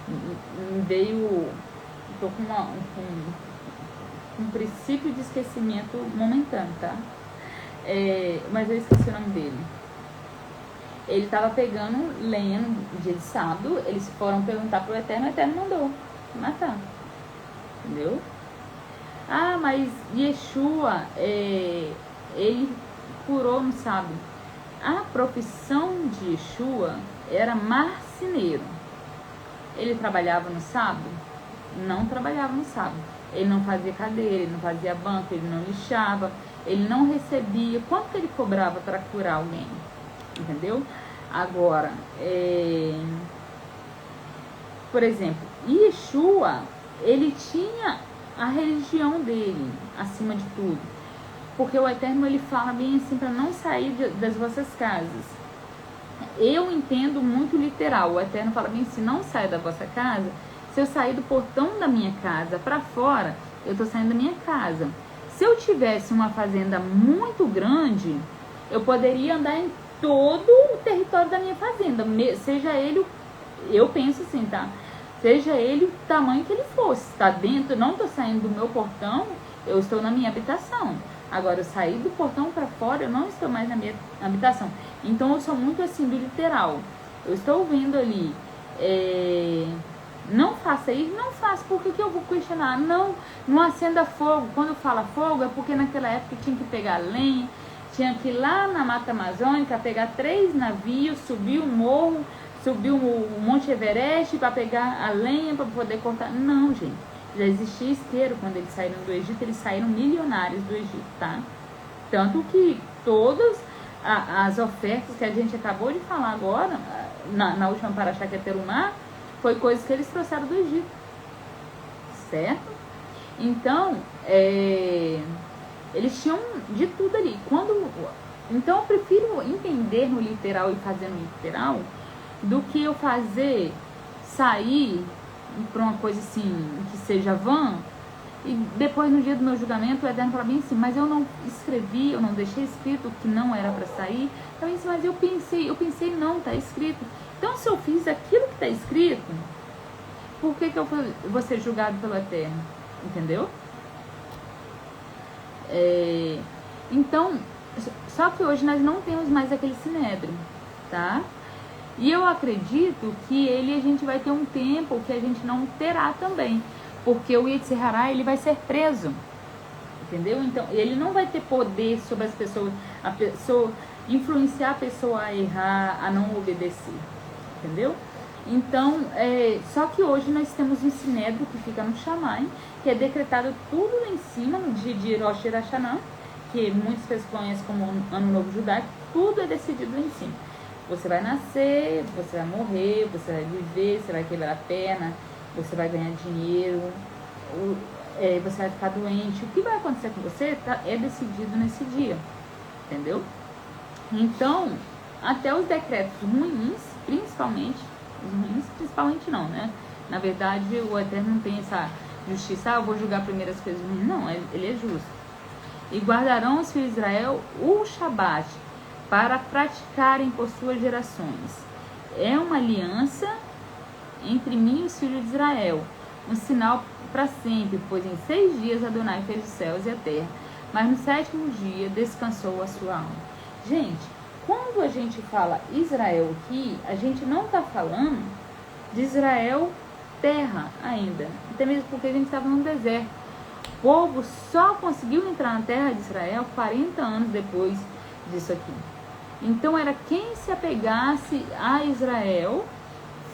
Me veio... Tô com um princípio de esquecimento momentâneo, tá? Mas eu esqueci o nome dele. Ele tava pegando lenha no dia de sábado, eles foram perguntar pro Eterno, o Eterno mandou matar. Entendeu? Ah, mas Yeshua, ele curou no sábado. A profissão de Yeshua era marceneiro. Ele trabalhava no sábado? Não trabalhava no sábado. Ele não fazia cadeira, ele não fazia banco, ele não lixava, ele não recebia. Quanto que ele cobrava para curar alguém? Entendeu? Agora, por exemplo, Yeshua, ele tinha a religião dele acima de tudo. Porque o Eterno, ele fala bem assim, para não sair das vossas casas. Eu entendo muito literal. O Eterno fala bem assim, não saia da vossa casa. Se eu sair do portão da minha casa para fora, eu tô saindo da minha casa. Se eu tivesse uma fazenda muito grande, eu poderia andar em todo o território da minha fazenda. Seja ele, eu penso assim, tá? Seja ele o tamanho que ele fosse. Tá dentro, não tô saindo do meu portão, eu estou na minha habitação. Agora, eu saí do portão para fora, eu não estou mais na minha habitação. Então, eu sou muito assim do literal. Eu estou vendo ali, não faça isso, não faça. Por que eu vou questionar? Não acenda fogo. Quando fala fogo, é porque naquela época tinha que pegar lenha, tinha que ir lá na Mata Amazônica, pegar 3 navios, subir o morro, subir o Monte Everest para pegar a lenha para poder cortar. Não, gente. Já existia isqueiro quando eles saíram do Egito, eles saíram milionários do Egito, tá? Tanto que todas as ofertas que a gente acabou de falar agora, na última paraxá que é Terumá, foi coisas que eles trouxeram do Egito, certo? Então, eles tinham de tudo ali. Então, eu prefiro entender no literal e fazer no literal do que eu sair para uma coisa assim, que seja vã, e depois no dia do meu julgamento o Eterno fala bem assim, mas eu não escrevi, eu não deixei escrito que não era para sair. Então, assim, mas eu pensei não, tá escrito. Então, se eu fiz aquilo que tá escrito, por que eu vou ser julgado pelo Eterno? Entendeu? Então, só que hoje nós não temos mais aquele sinédrio, tá? E eu acredito que a gente vai ter um tempo que a gente não terá também. Porque o Yetzer Hará, ele vai ser preso. Entendeu? Então, ele não vai ter poder sobre as pessoas, influenciar a pessoa a errar, a não obedecer. Entendeu? Então, só que hoje nós temos um sinédrio que fica no Shammai, que é decretado tudo lá em cima, no dia de Rosh Hashanah, que muitas pessoas conhecem como Ano Novo Judaico, tudo é decidido lá em cima. Você vai nascer, você vai morrer, você vai viver, você vai quebrar a perna, você vai ganhar dinheiro. você vai ficar doente. O que vai acontecer com você é decidido nesse dia, entendeu? Então, até os decretos ruins, principalmente, os ruins, principalmente não, né? Na verdade, o Eterno não tem essa justiça, eu vou julgar primeiro as coisas ruins. Não, ele é justo. E guardarão os filhos de Israel o Shabat, para praticarem por suas gerações. É uma aliança entre mim e os filhos de Israel, um sinal para sempre, pois em 6 dias Adonai fez os céus e a terra, mas no 7º dia descansou a sua alma. Gente, quando a gente fala Israel aqui, a gente não está falando de Israel terra ainda, até mesmo porque a gente estava no deserto. O povo só conseguiu entrar na terra de Israel 40 anos depois disso aqui. Então era quem se apegasse a Israel,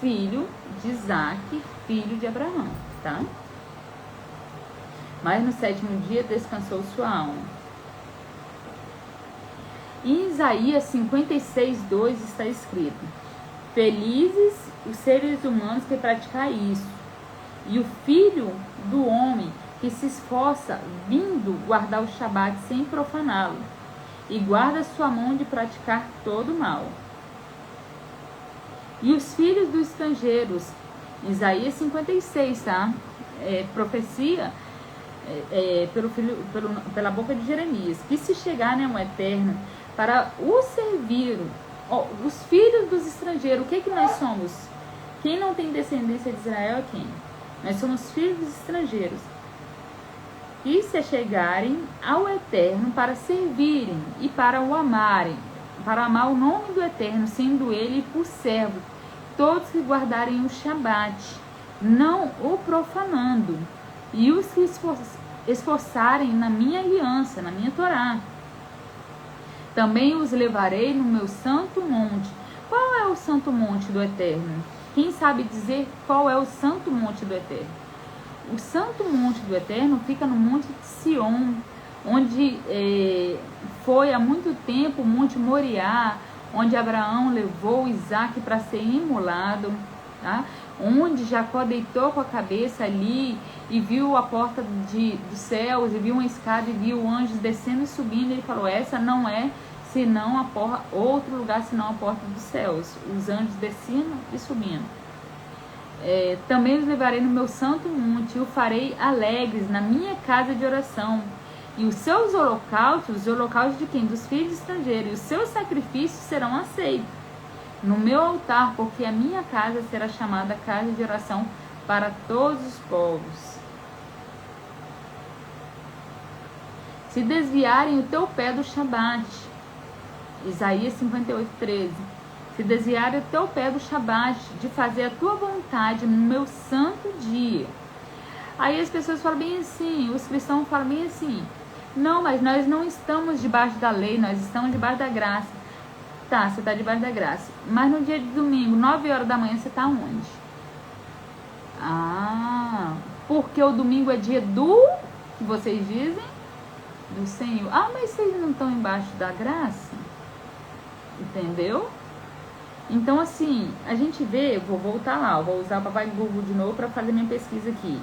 filho de Isaac, filho de Abraão, tá? Mas no 7º dia descansou sua alma. Em Isaías 56:2 está escrito: felizes os seres humanos que praticam isso, e o filho do homem que se esforça vindo guardar o Shabat sem profaná-lo, e guarda sua mão de praticar todo o mal. E os filhos dos estrangeiros, Isaías 56, tá? Profecia pela boca de Jeremias, que se chegarem ao Eterno para o servir, os filhos dos estrangeiros, o que nós somos? Quem não tem descendência de Israel é quem? Nós somos filhos dos estrangeiros. E se chegarem ao Eterno para servirem e para o amarem, para amar o nome do Eterno, sendo ele por servo, todos que guardarem o Shabat, não o profanando, e os que esforçarem na minha aliança, na minha Torá. Também os levarei no meu santo monte. Qual é o santo monte do Eterno? Quem sabe dizer qual é o santo monte do Eterno? O santo monte do Eterno fica no monte de Sião, onde foi há muito tempo o monte Moriá, onde Abraão levou Isaac para ser imolado, tá? Onde Jacó deitou com a cabeça ali e viu a porta dos céus, e viu uma escada e viu anjos descendo e subindo. Ele falou: essa não é senão a porta, outro lugar senão a porta dos céus. Os anjos descendo e subindo. Também os levarei no meu santo monte e o farei alegres na minha casa de oração. E os seus holocaustos, os holocaustos de quem? Dos filhos estrangeiros, e os seus sacrifícios serão aceitos no meu altar, porque a minha casa será chamada casa de oração para todos os povos. Se desviarem o teu pé do Shabat, Isaías 58:13. Se desviarem o teu pé do Shabat, de fazer a tua vontade no meu santo dia. Aí as pessoas falam bem assim, os cristãos falam bem assim: não, mas nós não estamos debaixo da lei, nós estamos debaixo da graça. Tá, você está debaixo da graça. Mas no dia de domingo, 9 horas da manhã, você está onde? Ah, porque o domingo é dia do, que vocês dizem, do Senhor. Ah, mas vocês não estão embaixo da graça? Entendeu? Então, assim, a gente vê, vou voltar lá, vou usar o papai Google de novo para fazer minha pesquisa aqui.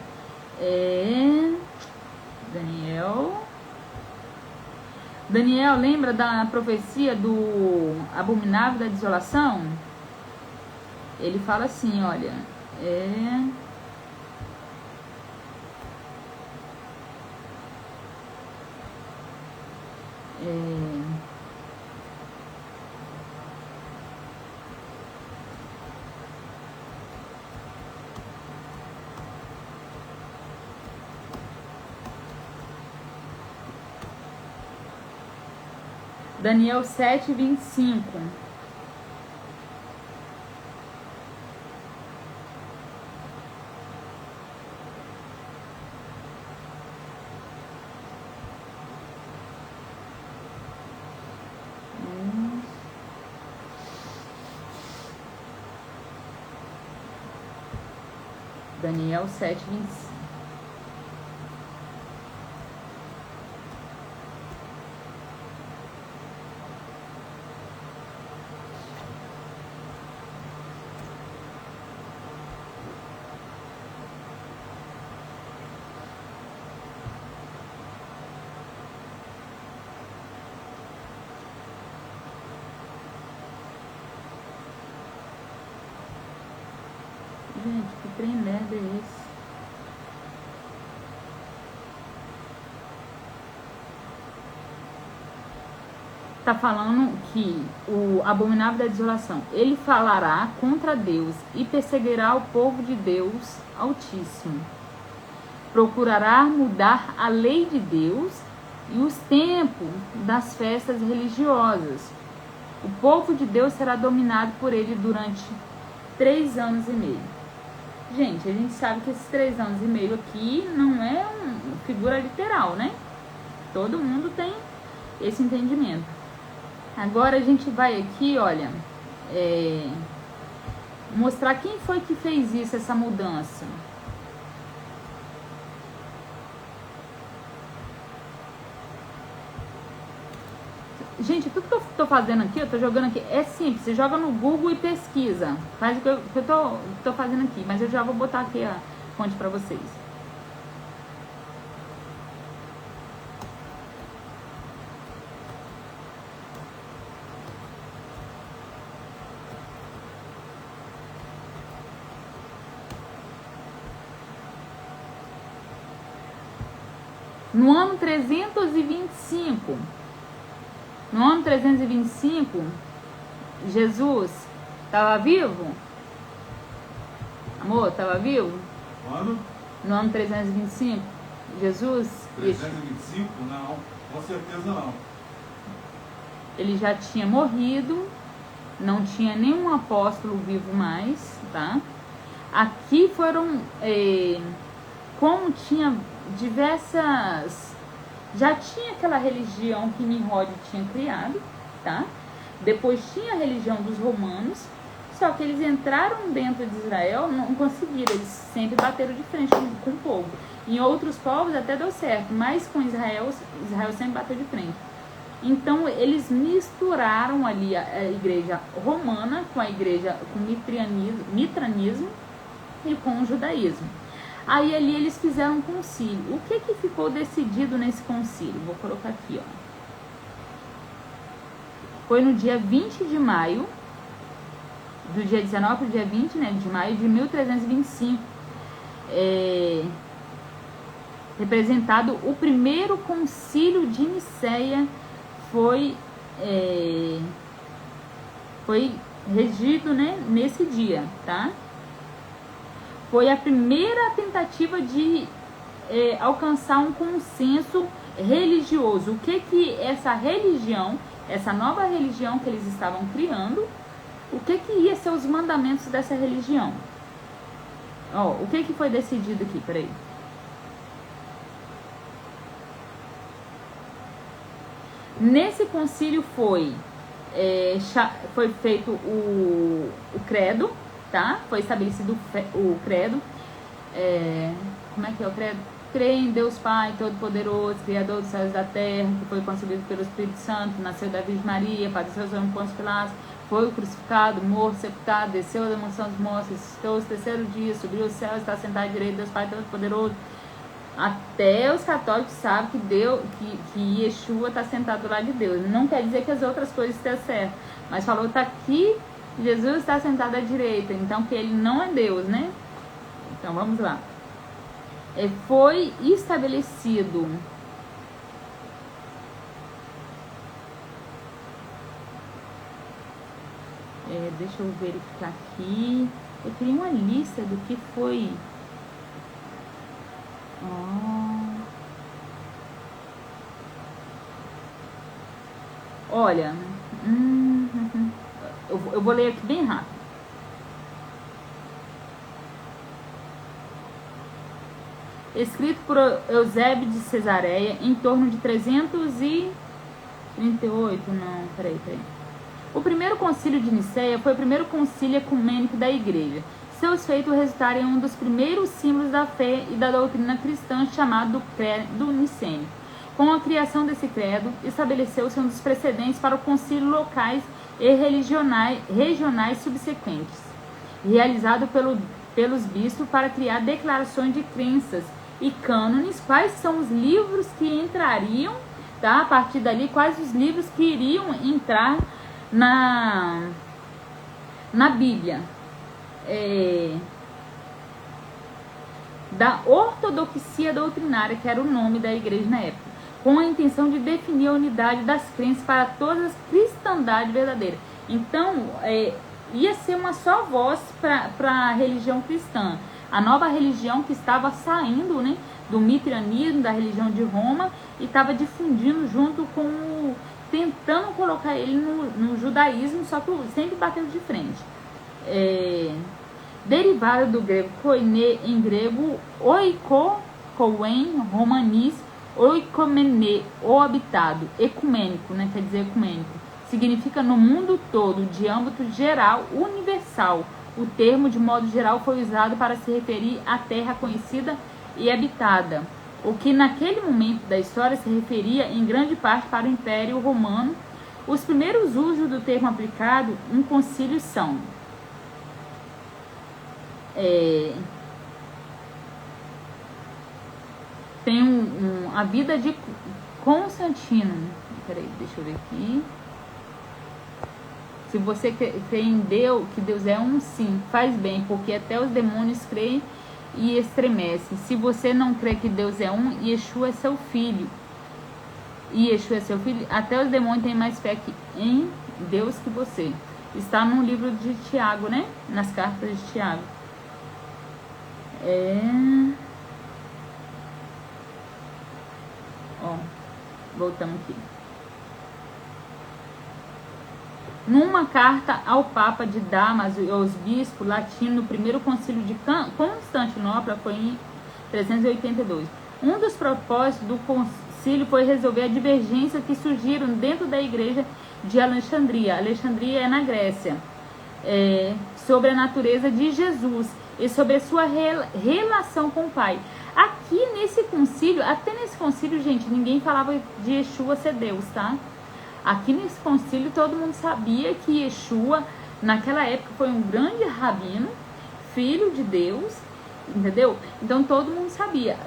Daniel, lembra da profecia do abominável da desolação? Ele fala assim, olha, Daniel 7:25. Daniel 7:25. Gente, que trem merda é esse? Tá falando que o abominável da desolação, ele falará contra Deus e perseguirá o povo de Deus Altíssimo. Procurará mudar a lei de Deus e os tempos das festas religiosas. O povo de Deus será dominado por ele durante 3 anos e meio. Gente, a gente sabe que esses 3 anos e meio aqui não é uma figura literal, né? Todo mundo tem esse entendimento. Agora a gente vai aqui, olha, mostrar quem foi que fez isso, essa mudança. Gente, tudo que eu tô fazendo aqui, eu tô jogando aqui, é simples. Você joga no Google e pesquisa. Faz o que eu tô fazendo aqui, mas eu já vou botar aqui a fonte pra vocês. No ano 325, Jesus estava vivo? Amor, estava vivo? Ano? No ano 325, Jesus? 325? Não, com certeza não. Ele já tinha morrido, não tinha nenhum apóstolo vivo mais, tá? Aqui foram, como tinha diversas... Já tinha aquela religião que Nimrod tinha criado, tá? Depois tinha a religião dos romanos, só que eles entraram dentro de Israel, não conseguiram, eles sempre bateram de frente com o povo. Em outros povos até deu certo, mas com Israel sempre bateu de frente. Então eles misturaram ali a igreja romana com a igreja com mitranismo e com o judaísmo. Aí ali eles fizeram um concílio. O que ficou decidido nesse concílio? Vou colocar aqui, ó. Foi no dia 20 de maio, do dia 19 para o dia 20, né, de maio de 1325. Representado o primeiro concílio de Niceia, foi regido, né, nesse dia, tá? Foi a primeira tentativa de alcançar um consenso religioso. O que essa religião, essa nova religião que eles estavam criando, o que ia ser os mandamentos dessa religião? Ó, o que foi decidido aqui? Peraí. Nesse concílio foi feito o credo, tá? Foi estabelecido o credo. Como é que é o credo? Creio em Deus Pai Todo-Poderoso, Criador dos céus e da terra, que foi concebido pelo Espírito Santo, nasceu da Virgem Maria, padeceu sob Pôncio Pilatos, foi crucificado, morto, sepultado, desceu da mansão dos mortos, ressuscitou os 3º dia, subiu ao céu, está sentado à direita de Deus Pai Todo-Poderoso. Até os católicos sabem que Yeshua está sentado do lado de Deus. Não quer dizer que as outras coisas estejam certas, mas falou que está aqui, Jesus está sentado à direita, então que ele não é Deus, né? Então vamos lá. Foi estabelecido deixa eu verificar aqui. Eu queria uma lista do que foi. Olha, eu vou ler aqui bem rápido. Escrito por Eusébio de Cesareia em torno de 338, não, peraí. O primeiro concílio de Niceia foi o primeiro concílio ecumênico da igreja. Seus feitos resultaram em um dos primeiros símbolos da fé e da doutrina cristã, chamado Credo Nicênico. Com a criação desse credo, estabeleceu-se um dos precedentes para o concílio locais e regionais subsequentes, realizado pelos bispos para criar declarações de crenças e cânones, quais são os livros que entrariam, tá? A partir dali, quais os livros que iriam entrar na Bíblia. da ortodoxia doutrinária, que era o nome da igreja na época, com a intenção de definir a unidade das crenças para todas as cristandades verdadeiras. Então, ia ser uma só voz para a religião cristã. A nova religião que estava saindo, né, do mitrianismo, da religião de Roma, e estava difundindo junto com tentando colocar ele no judaísmo, só que sempre bateu de frente. Derivada do grego koine, em grego oikokoen, romanis, oikomene, o habitado, ecumênico, né, quer dizer ecumênico, significa no mundo todo, de âmbito geral, universal. O termo, de modo geral, foi usado para se referir à terra conhecida e habitada, o que naquele momento da história se referia em grande parte para o Império Romano. Os primeiros usos do termo aplicado em concílios são tem a vida de Constantino. Peraí, deixa eu ver aqui. Se você crê em Deus, que Deus é um, sim, faz bem, porque até os demônios creem e estremecem. Se você não crê que Deus é um, Yeshua é seu filho. E Yeshua é seu filho, até os demônios têm mais fé em Deus que você. Está no livro de Tiago, né? Nas cartas de Tiago. Ó, voltamos aqui. Numa carta ao Papa de Dámaso e aos bispos latinos no primeiro concílio de Constantinopla, foi em 382. Um dos propósitos do concílio foi resolver a divergência que surgiram dentro da igreja de Alexandria. Alexandria é na Grécia. Sobre a natureza de Jesus e sobre a sua relação com o Pai. Aqui nesse concílio, até nesse concílio, gente, ninguém falava de Yeshua ser Deus, tá? Aqui nesse concílio todo mundo sabia que Yeshua, naquela época, foi um grande rabino, filho de Deus, entendeu? Então todo mundo sabia.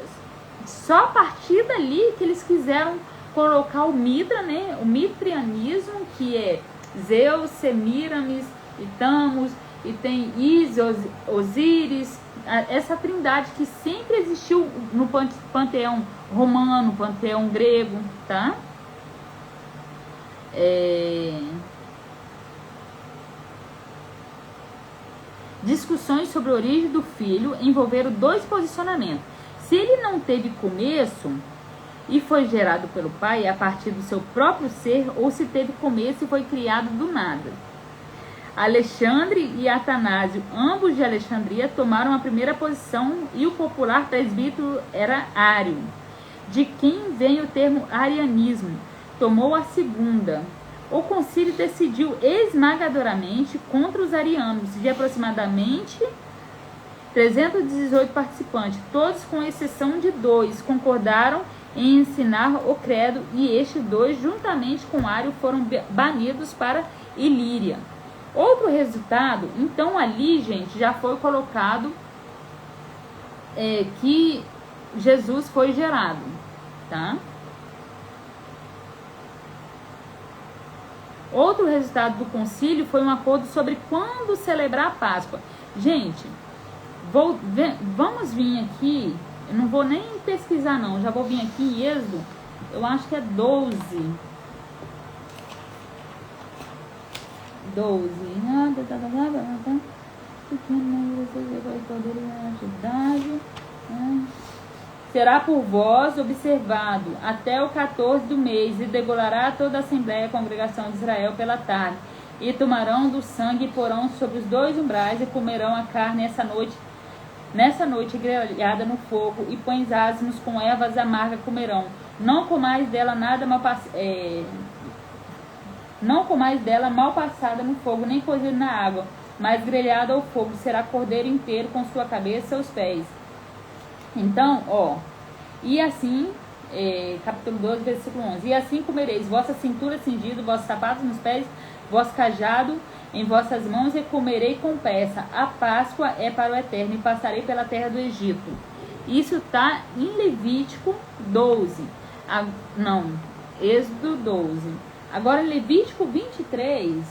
Só a partir dali que eles quiseram colocar o Mitra, né? O mitrianismo, que é Zeus, Semiramis e Tammuz, e tem Ísis, Osíris, essa trindade que sempre existiu no panteão romano, panteão grego, tá? Discussões sobre a origem do filho envolveram dois posicionamentos. Se ele não teve começo e foi gerado pelo pai a partir do seu próprio ser, ou se teve começo e foi criado do nada. Alexandre e Atanásio, ambos de Alexandria, tomaram a primeira posição e o popular presbítero era Ário, de quem vem o termo arianismo, tomou a segunda. O concílio decidiu esmagadoramente contra os arianos, de aproximadamente 318 participantes. Todos, com exceção de 2, concordaram em ensinar o credo, e estes 2, juntamente com Ário, foram banidos para Ilíria. Outro resultado, então ali, gente, já foi colocado que Jesus foi gerado, tá? Outro resultado do concílio foi um acordo sobre quando celebrar a Páscoa. Gente, vamos vir aqui, eu não vou nem pesquisar não, já vou vir aqui em Êxodo, eu acho que é 12. 12. Será por vós observado até o 14 do mês, e degolará toda a assembleia, a congregação de Israel pela tarde, e tomarão do sangue e porão sobre os 2 umbrais, e comerão a carne nessa noite grelhada no fogo, e pães ázimos com ervas amargas comerão. Não comais dela nada não comais dela mal passada no fogo, nem cozida na água, mas grelhada ao fogo. Será cordeiro inteiro com sua cabeça e seus pés. Então, e assim, capítulo 12, versículo 11. E assim comereis vossa cintura cingida, vossos sapatos nos pés, vosso cajado em vossas mãos, e comerei com peça. A Páscoa é para o Eterno, e passarei pela terra do Egito. Isso está em Levítico 12. Êxodo 12. Agora, Levítico 23,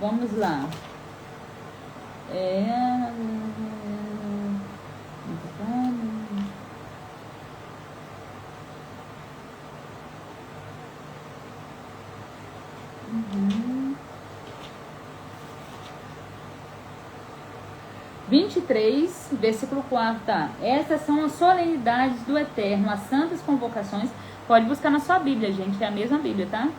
vamos lá. 23, versículo 4, tá? Essas são as solenidades do Eterno, as santas convocações. Pode buscar na sua Bíblia, gente, é a mesma Bíblia, tá?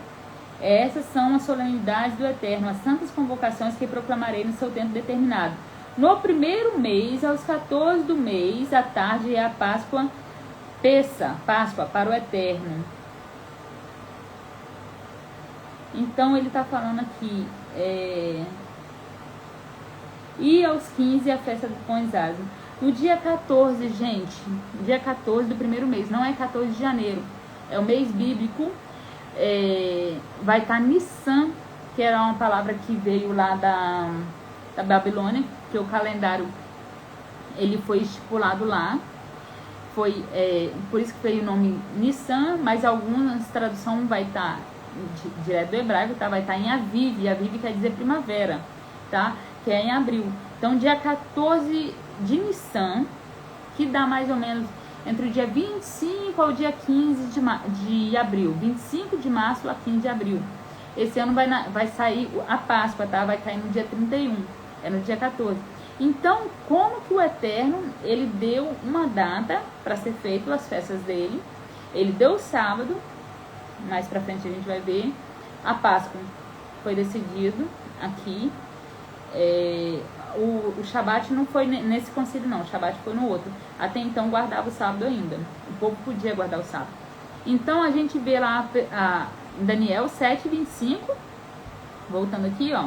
Essas são as solenidades do Eterno, as santas convocações que proclamarei no seu tempo determinado. No primeiro mês, aos 14 do mês, à tarde, é a Páscoa, Páscoa para o Eterno. Então, ele está falando aqui, e aos 15, a festa dos pães asmos. No dia 14, gente, dia 14 do primeiro mês, não é 14 de janeiro, é o mês bíblico, vai estar Nissan, que era uma palavra que veio lá da Babilônia, que o calendário ele foi estipulado lá, foi por isso que veio o nome Nissan, mas algumas traduções vai estar direto do hebraico, tá? Vai estar em Aviv, Aviv quer dizer primavera, tá? Que é em abril. Então, dia 14 de Nissan, que dá mais ou menos entre o dia 25 ao dia 15 de abril. 25 de março a 15 de abril. Esse ano vai sair a Páscoa, tá? Vai cair no dia 31, é no dia 14. Então, como que o Eterno, ele deu uma data para ser feito as festas dele, ele deu o sábado, mais pra frente a gente vai ver, a Páscoa foi decidido aqui, o Shabat não foi nesse concílio não, o Shabat foi no outro, até então guardava o sábado ainda, o povo podia guardar o sábado. Então a gente vê lá a Daniel 7:25, voltando aqui, ó,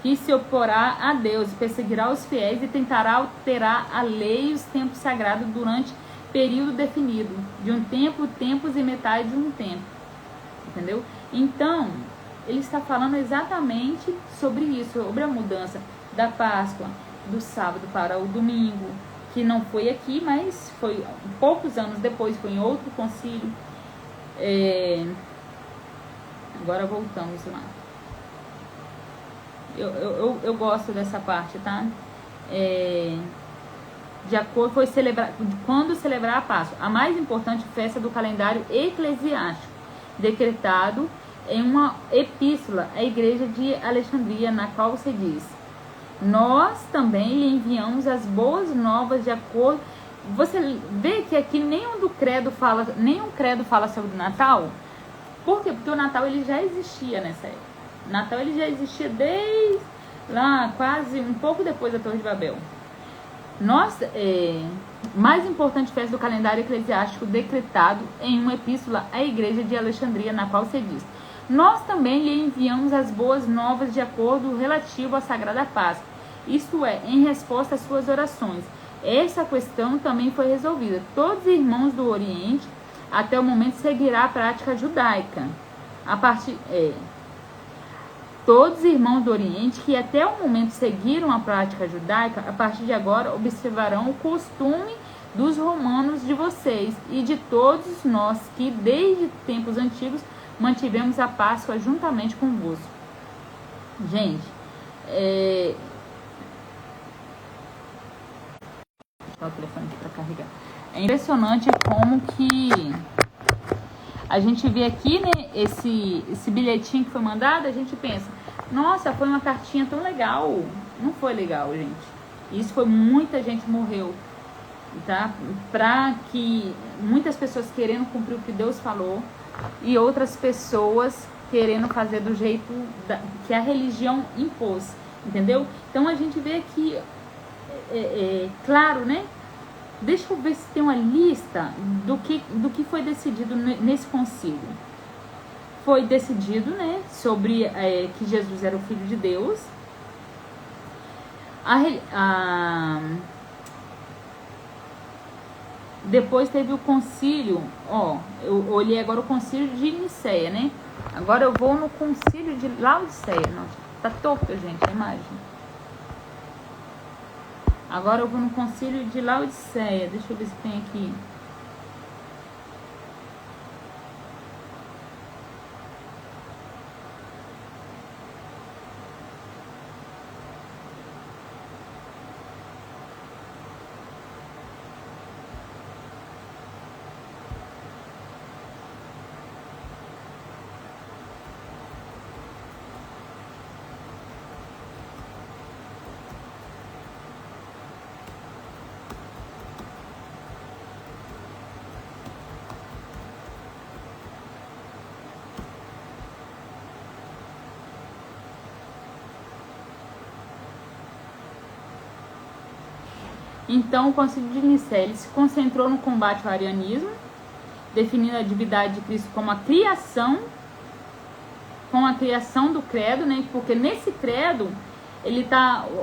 que se oporá a Deus, perseguirá os fiéis e tentará alterar a lei e os tempos sagrados durante período definido, de um tempo, tempos e metade de um tempo, entendeu? Então, ele está falando exatamente sobre isso, sobre a mudança da Páscoa, do sábado para o domingo, que não foi aqui, mas foi poucos anos depois, foi em outro concílio. Agora voltamos lá. Eu gosto dessa parte, tá? De acordo foi quando celebrar a Páscoa, a mais importante festa do calendário eclesiástico, decretado em uma epístola à igreja de Alexandria, na qual se diz: nós também lhe enviamos as boas novas de acordo. Você vê que aqui nenhum credo fala sobre o Natal. Por quê? Porque o Natal ele já existia nessa época. O Natal ele já existia desde lá, quase um pouco depois da Torre de Babel. Mais importante festa do calendário eclesiástico decretado em uma epístola à igreja de Alexandria, na qual se diz: nós também lhe enviamos as boas novas de acordo relativo à Sagrada Páscoa, isto é, em resposta às suas orações. Essa questão também foi resolvida. Todos os irmãos do Oriente, até o momento, seguirá a prática judaica. Todos os irmãos do Oriente que até o momento seguiram a prática judaica, a partir de agora observarão o costume dos romanos de vocês e de todos nós que desde tempos antigos mantivemos a Páscoa juntamente convosco. Gente, o telefone aqui para carregar. É impressionante como que a gente vê aqui, né, esse bilhetinho que foi mandado, a gente pensa, nossa, foi uma cartinha tão legal. Não foi legal, gente. Isso foi muita gente morreu, tá? Pra que muitas pessoas querendo cumprir o que Deus falou e outras pessoas querendo fazer do jeito que a religião impôs, entendeu? Então a gente vê aqui, claro, né? Deixa eu ver se tem uma lista do que foi decidido nesse concílio. Foi decidido, né, sobre que Jesus era o Filho de Deus. Depois teve o concílio, eu olhei agora o concílio de Nicéia, né? Agora eu vou no concílio de Laodiceia. Nossa, tá torta, gente, a imagem. Agora eu vou no concílio de Laodiceia. Deixa eu ver se tem aqui. Então, o Concílio de Nicéia ele se concentrou no combate ao arianismo, definindo a divindade de Cristo como a criação do credo, né? Porque nesse credo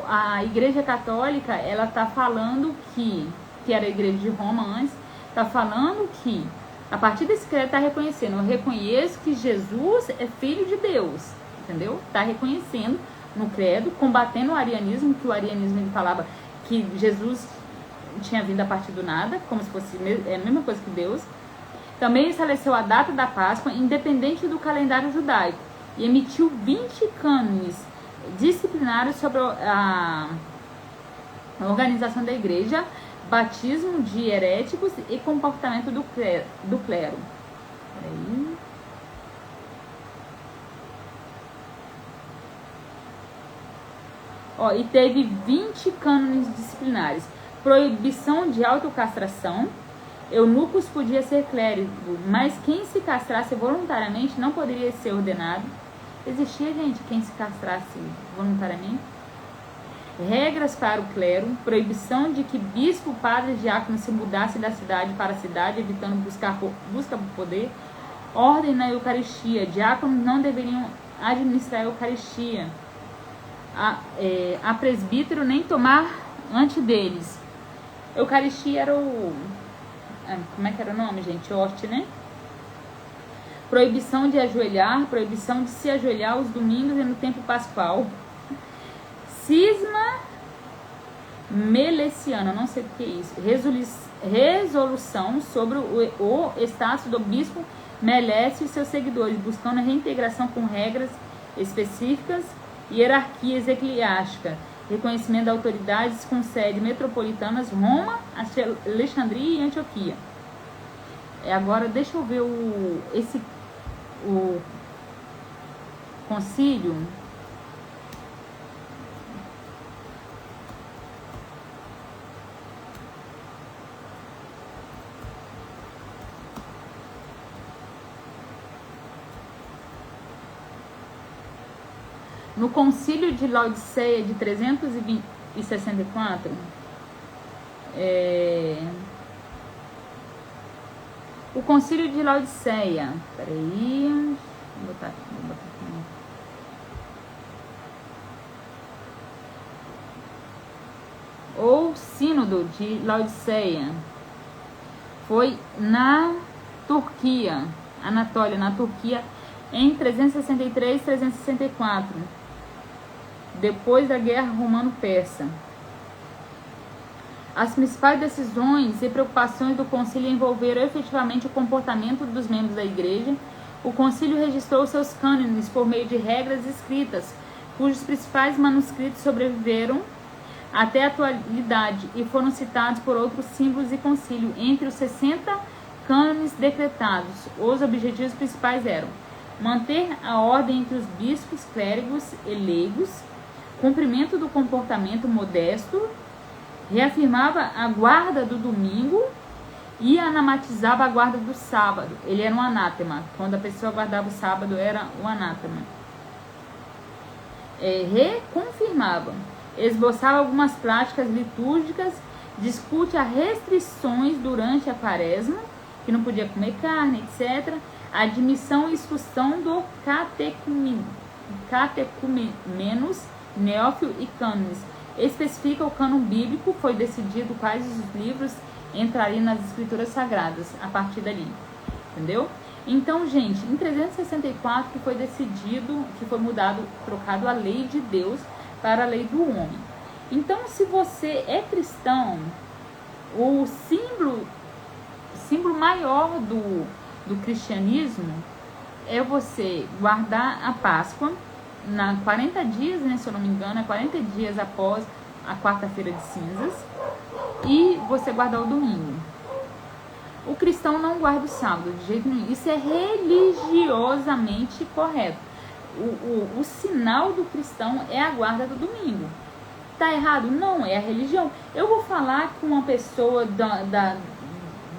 a Igreja Católica, ela tá falando que era a Igreja de Roma antes, tá falando que a partir desse credo tá reconhecendo, eu reconheço que Jesus é filho de Deus, entendeu? Tá reconhecendo no credo, combatendo o arianismo, que o arianismo ele falava que Jesus tinha vindo a partir do nada, como se fosse a mesma coisa que Deus. Também estabeleceu a data da Páscoa independente do calendário judaico e emitiu 20 cânones disciplinários sobre a organização da igreja, batismo de heréticos e comportamento do clero. Peraí. E teve 20 cânones disciplinares. Proibição de autocastração. Eunucos podia ser clérigo, mas quem se castrasse voluntariamente não poderia ser ordenado. Existia, gente, quem se castrasse voluntariamente. Regras para o clero. Proibição de que bispo, padre e diácono se mudassem da cidade para a cidade, evitando busca por poder. Ordem na Eucaristia. Diáconos não deveriam administrar a Eucaristia. A presbítero nem tomar ante deles. Eucaristia era como é que era o nome, gente? Hoste, né? Proibição de ajoelhar, proibição de se ajoelhar aos domingos e no tempo pascual. Cisma meleciana, não sei o que é isso. Resolução sobre o status do bispo Melece e seus seguidores, buscando a reintegração com regras específicas, hierarquia eclesiástica, reconhecimento de autoridades com sede metropolitanas, Roma, Alexandria e Antioquia. Agora deixa eu ver o concílio. No concílio de Laodiceia de 364, o concílio de Laodiceia, peraí, vou botar aqui. O sínodo de Laodiceia foi na Turquia, Anatólia, na Turquia, em 363 e 364. Depois da Guerra Romano-Persa. As principais decisões e preocupações do concílio envolveram efetivamente o comportamento dos membros da igreja. O concílio registrou seus cânones por meio de regras escritas, cujos principais manuscritos sobreviveram até a atualidade e foram citados por outros símbolos e concílio. Entre os 60 cânones decretados, os objetivos principais eram manter a ordem entre os bispos, clérigos e leigos, cumprimento do comportamento modesto, reafirmava a guarda do domingo e anamatizava a guarda do sábado. Ele era um anátema. Quando a pessoa guardava o sábado, era um anátema. Reconfirmava, esboçava algumas práticas litúrgicas, discute as restrições durante a quaresma, que não podia comer carne, etc., a admissão e instrução do catecumenos, Neófilo e cânones. Especifica o cânon bíblico, foi decidido quais os livros entrariam nas escrituras sagradas a partir dali, entendeu? Então, gente, em 364 que foi decidido, que foi trocado a lei de Deus para a lei do homem. Então, se você é cristão, o símbolo maior do cristianismo é você guardar a Páscoa, 40 dias, né, se eu não me engano, 40 dias após a quarta-feira de cinzas, e você guardar o domingo. O cristão não guarda o sábado de jeito nenhum. Isso é religiosamente correto. O sinal do cristão é a guarda do domingo. Tá errado? Não, é a religião. Eu vou falar com uma pessoa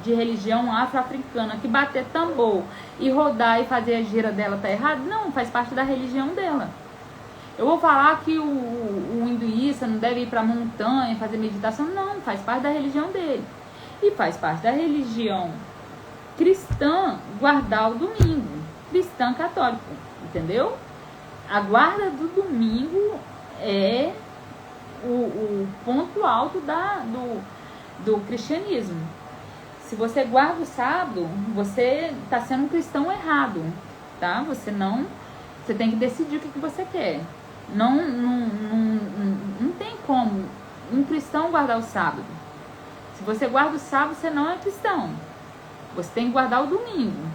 de religião afro-africana que bater tambor e rodar e fazer a gira dela tá errado? Não, faz parte da religião dela. Eu vou falar que o hinduísta não deve ir para a montanha fazer meditação? Não, faz parte da religião dele. E faz parte da religião cristã guardar o domingo. Cristã católico, entendeu? A guarda do domingo é o ponto alto do cristianismo. Se você guarda o sábado, você está sendo um cristão errado, tá? Você tem que decidir o que você quer. Não tem como um cristão guardar o sábado. Se você guarda o sábado, você não é cristão. Você tem que guardar o domingo,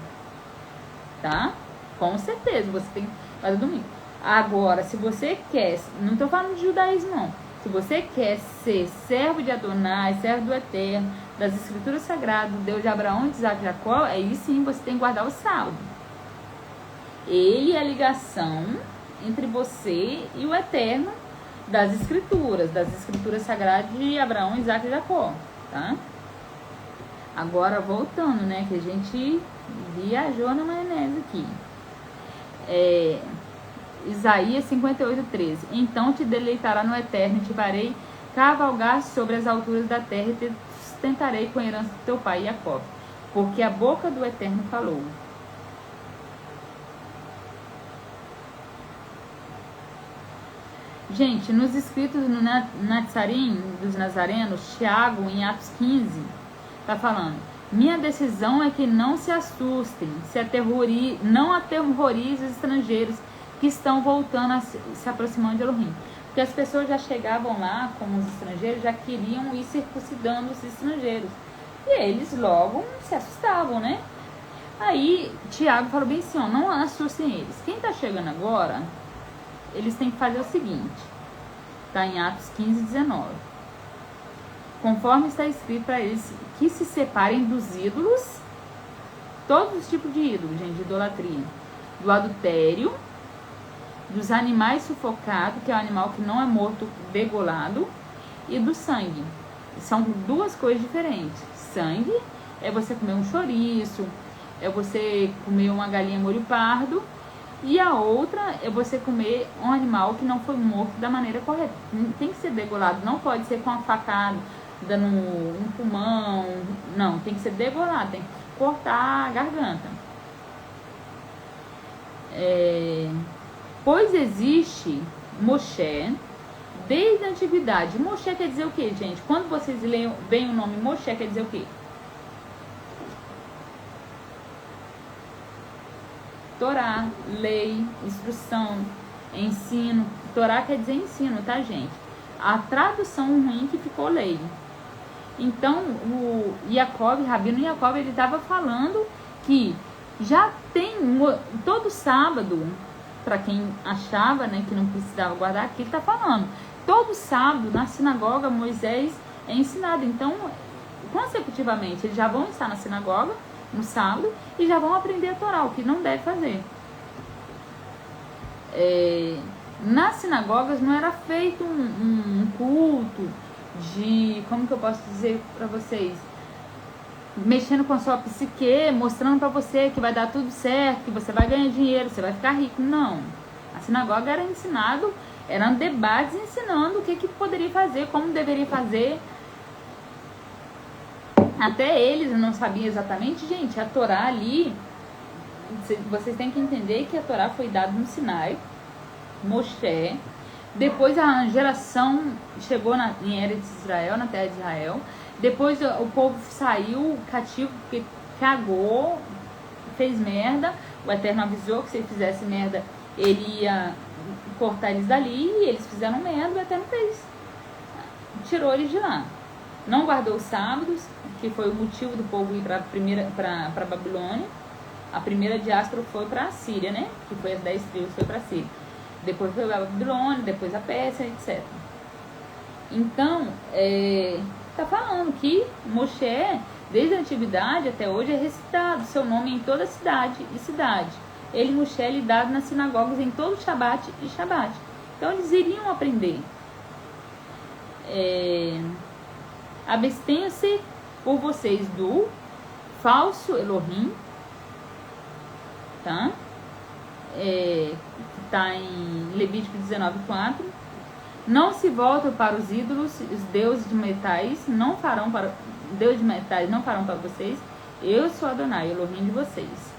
tá? Com certeza, você tem que guardar o domingo. Agora, se você quer, não estou falando de judaísmo, não. Se você quer ser servo de Adonai, servo do Eterno, das Escrituras Sagradas, do Deus de Abraão, de Isaac e Jacó, aí sim você tem que guardar o sábado. Ele é a ligação entre você e o Eterno das Escrituras Sagradas de Abraão, Isaac e Jacó, tá? Agora, voltando, né, que a gente viajou na maionese aqui. Isaías 58:13. Então te deleitará no Eterno, e te farei cavalgar sobre as alturas da terra, e te sustentarei com a herança do teu pai Jacó, porque a boca do Eterno falou. Gente, nos escritos no Natsarim dos Nazarenos, Tiago, em Atos 15, tá falando: minha decisão é que não se assustem, não aterrorize os estrangeiros que estão voltando se aproximando de Elohim. Porque as pessoas já chegavam lá, como os estrangeiros, já queriam ir circuncidando os estrangeiros. E eles logo se assustavam, né? Aí Tiago falou bem assim, ó, não assustem eles. Quem tá chegando agora, eles têm que fazer o seguinte. Tá em Atos 15:19. Conforme está escrito para eles que se separem dos ídolos, todos os tipos de ídolos, gente, de idolatria, do adultério, dos animais sufocados, que é o animal que não é morto, degolado, e do sangue. São duas coisas diferentes. Sangue é você comer um chouriço, é você comer uma galinha molho pardo, e a outra é você comer um animal que não foi morto da maneira correta. Tem que ser degolado, não pode ser com a facada, dando um pulmão, não, tem que ser degolado, tem que cortar a garganta. Pois existe Moshe desde a antiguidade. Moshe quer dizer o que, gente? Quando vocês leem bem o nome Moshe, quer dizer o que? Torá, lei, instrução, ensino. Torá quer dizer ensino, tá, gente? A tradução ruim que ficou lei. Então, o Rabino Jacob, ele estava falando que já tem todo sábado, para quem achava, né, que não precisava guardar, aqui ele está falando. Todo sábado, na sinagoga, Moisés é ensinado. Então, consecutivamente, eles já vão estar na sinagoga no sábado e já vão aprender a Torá, o que não deve fazer. Nas sinagogas não era feito um culto de, como que eu posso dizer para vocês, mexendo com a sua psique, mostrando para você que vai dar tudo certo, que você vai ganhar dinheiro, você vai ficar rico. Não. A sinagoga era ensinado, eram debates ensinando o que poderia fazer, como deveria fazer. Até eles não sabiam exatamente, gente, a Torá ali, vocês têm que entender que a Torá foi dada no Sinai, Moshe, depois a geração chegou em Eretz Israel, na terra de Israel, depois o povo saiu cativo porque cagou, fez merda, o Eterno avisou que se ele fizesse merda, ele ia cortar eles dali, e eles fizeram merda, o Eterno fez, tirou eles de lá. Não guardou os sábados, que foi o motivo do povo ir para Babilônia. A primeira diáspora foi para a Síria, né? Que foi as 10 tribos, foi para a Síria. Depois foi a Babilônia, depois a Pérsia, etc. Então, está falando que Moshe, desde a antiguidade até hoje, é recitado seu nome em toda cidade e cidade. Ele, Moshe, é lidado nas sinagogas em todo Shabat e Shabat. Então, eles iriam aprender. Abstenha-se por vocês do falso Elohim, tá? está em Levítico 19:4. Não se voltem para os ídolos, os deuses de metais não farão para vocês. Eu sou Adonai, Elohim de vocês.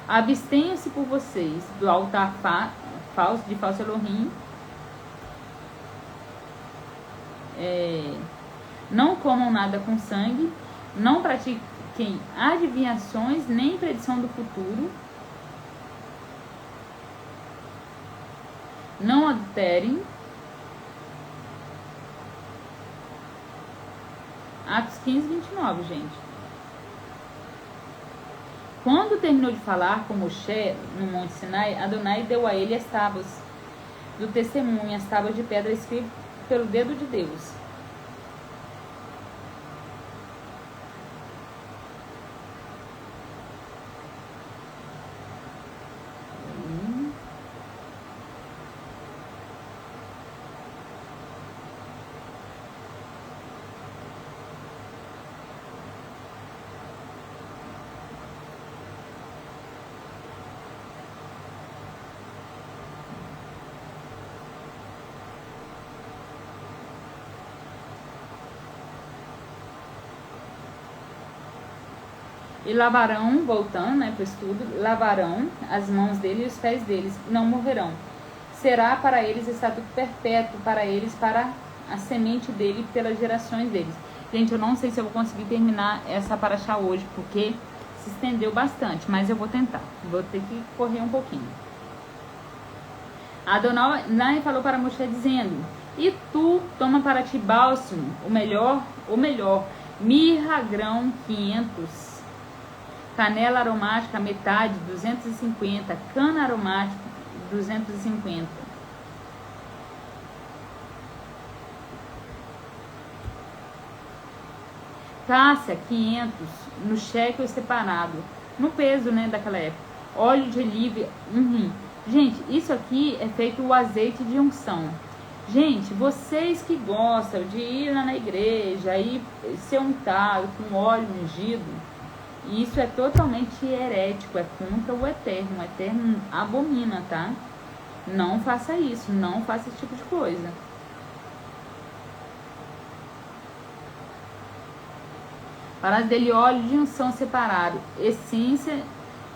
Abstenham-se por vocês do altar falso Elohim. Não comam nada com sangue. Não pratiquem adivinhações nem predição do futuro. Não adulterem. Atos 15:29, gente. Quando terminou de falar com Moshe no Monte Sinai, Adonai deu a ele as tábuas do testemunho, as tábuas de pedra escritas pelo dedo de Deus. E lavarão, voltando, né, para o estudo, lavarão as mãos dele e os pés deles, não morrerão. Será para eles estatuto perpétuo, para eles, para a semente dele, pelas gerações deles. Gente, eu não sei se eu vou conseguir terminar essa paraxá hoje, porque se estendeu bastante, mas eu vou tentar. Vou ter que correr um pouquinho. Adonai falou para Moshe dizendo: e tu toma para ti bálsamo, o melhor, mirra, grão, 500, canela aromática, metade, 250, cana aromática, 250. Cássia, 500, no shekel separado, no peso, né, daquela época. Óleo de oliva, 1 rim. Gente, isso aqui é feito o azeite de unção. Gente, vocês que gostam de ir lá na igreja e ser untado com óleo ungido, isso é totalmente herético, é contra o Eterno. O Eterno abomina, tá? Não faça isso, não faça esse tipo de coisa. Para dele óleo de unção separado, essência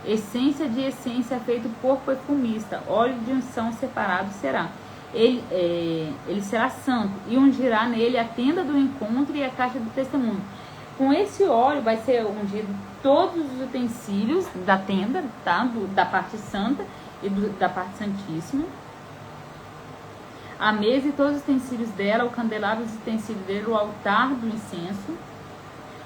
de essência feito por perfumista, óleo de unção separado será. Ele será santo e ungirá nele a tenda do encontro e a caixa do testemunho. Com esse óleo vai ser ungido todos os utensílios da tenda, tá? Da parte santa e da parte santíssima. A mesa e todos os utensílios dela, o candelabro e os utensílios dele, o altar do incenso,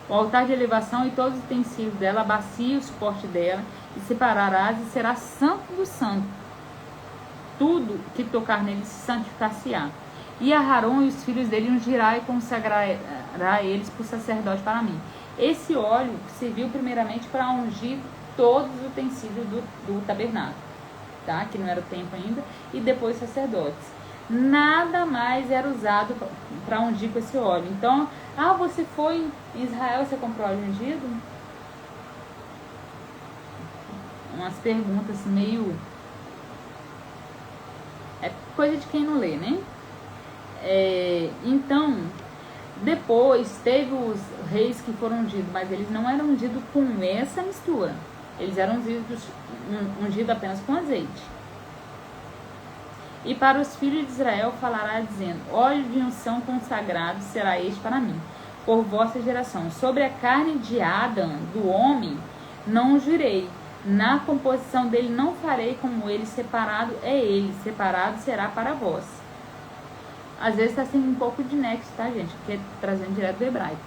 o altar de elevação e todos os utensílios dela, a bacia e o suporte dela, e separarás e será santo do santo. Tudo que tocar nele se santificar-se-á. E Aarão e os filhos dele ungirá e consagrará eles por sacerdote para mim. Esse óleo serviu primeiramente para ungir todos os utensílios do tabernáculo, tá? Que não era o templo ainda, e depois sacerdotes. Nada mais era usado para ungir com esse óleo. Então, você foi em Israel, você comprou óleo ungido? Umas perguntas meio... É coisa de quem não lê, né? Então, depois teve os reis que foram ungidos, mas eles não eram ungidos com essa mistura. Eles eram ungidos apenas com azeite. E para os filhos de Israel falará dizendo: óleo de unção consagrado será este para mim, por vossa geração. Sobre a carne de Adão, do homem, não ungirei. Na composição dele não farei como ele, separado é ele, separado será para vós. Às vezes está sendo um pouco de nexo, tá, gente? Porque trazendo direto do hebraico.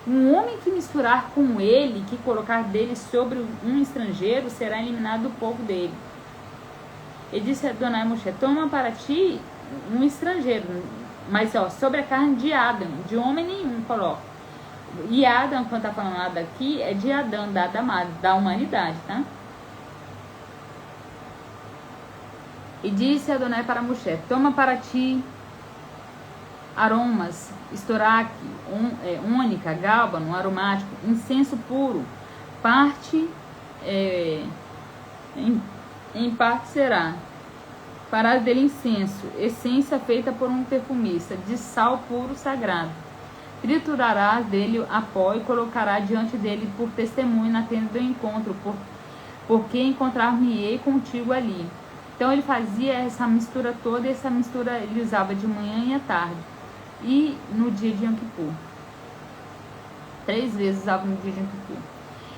Um homem que misturar com ele, que colocar dele sobre um estrangeiro, será eliminado do povo dele. E disse Adonai a Moshe: toma para ti um estrangeiro, mas sobre a carne de Adão, de homem nenhum coloca. E Adão, quando está falando nada aqui, é de Adão, da humanidade, tá? E disse Adonai para Moshe: toma para ti aromas, estoraque, ônica, gálbano, aromático, incenso puro, parte em parte será Farás dele incenso, essência feita por um perfumista, de sal puro sagrado. Triturarás dele a pó e colocará diante dele por testemunho na tenda do encontro, porque encontrar-me-ei contigo ali. Então ele fazia essa mistura toda, e essa mistura ele usava de manhã e à tarde, e no dia de Yom Kippur. 3 vezes usava no dia de Yom Kippur.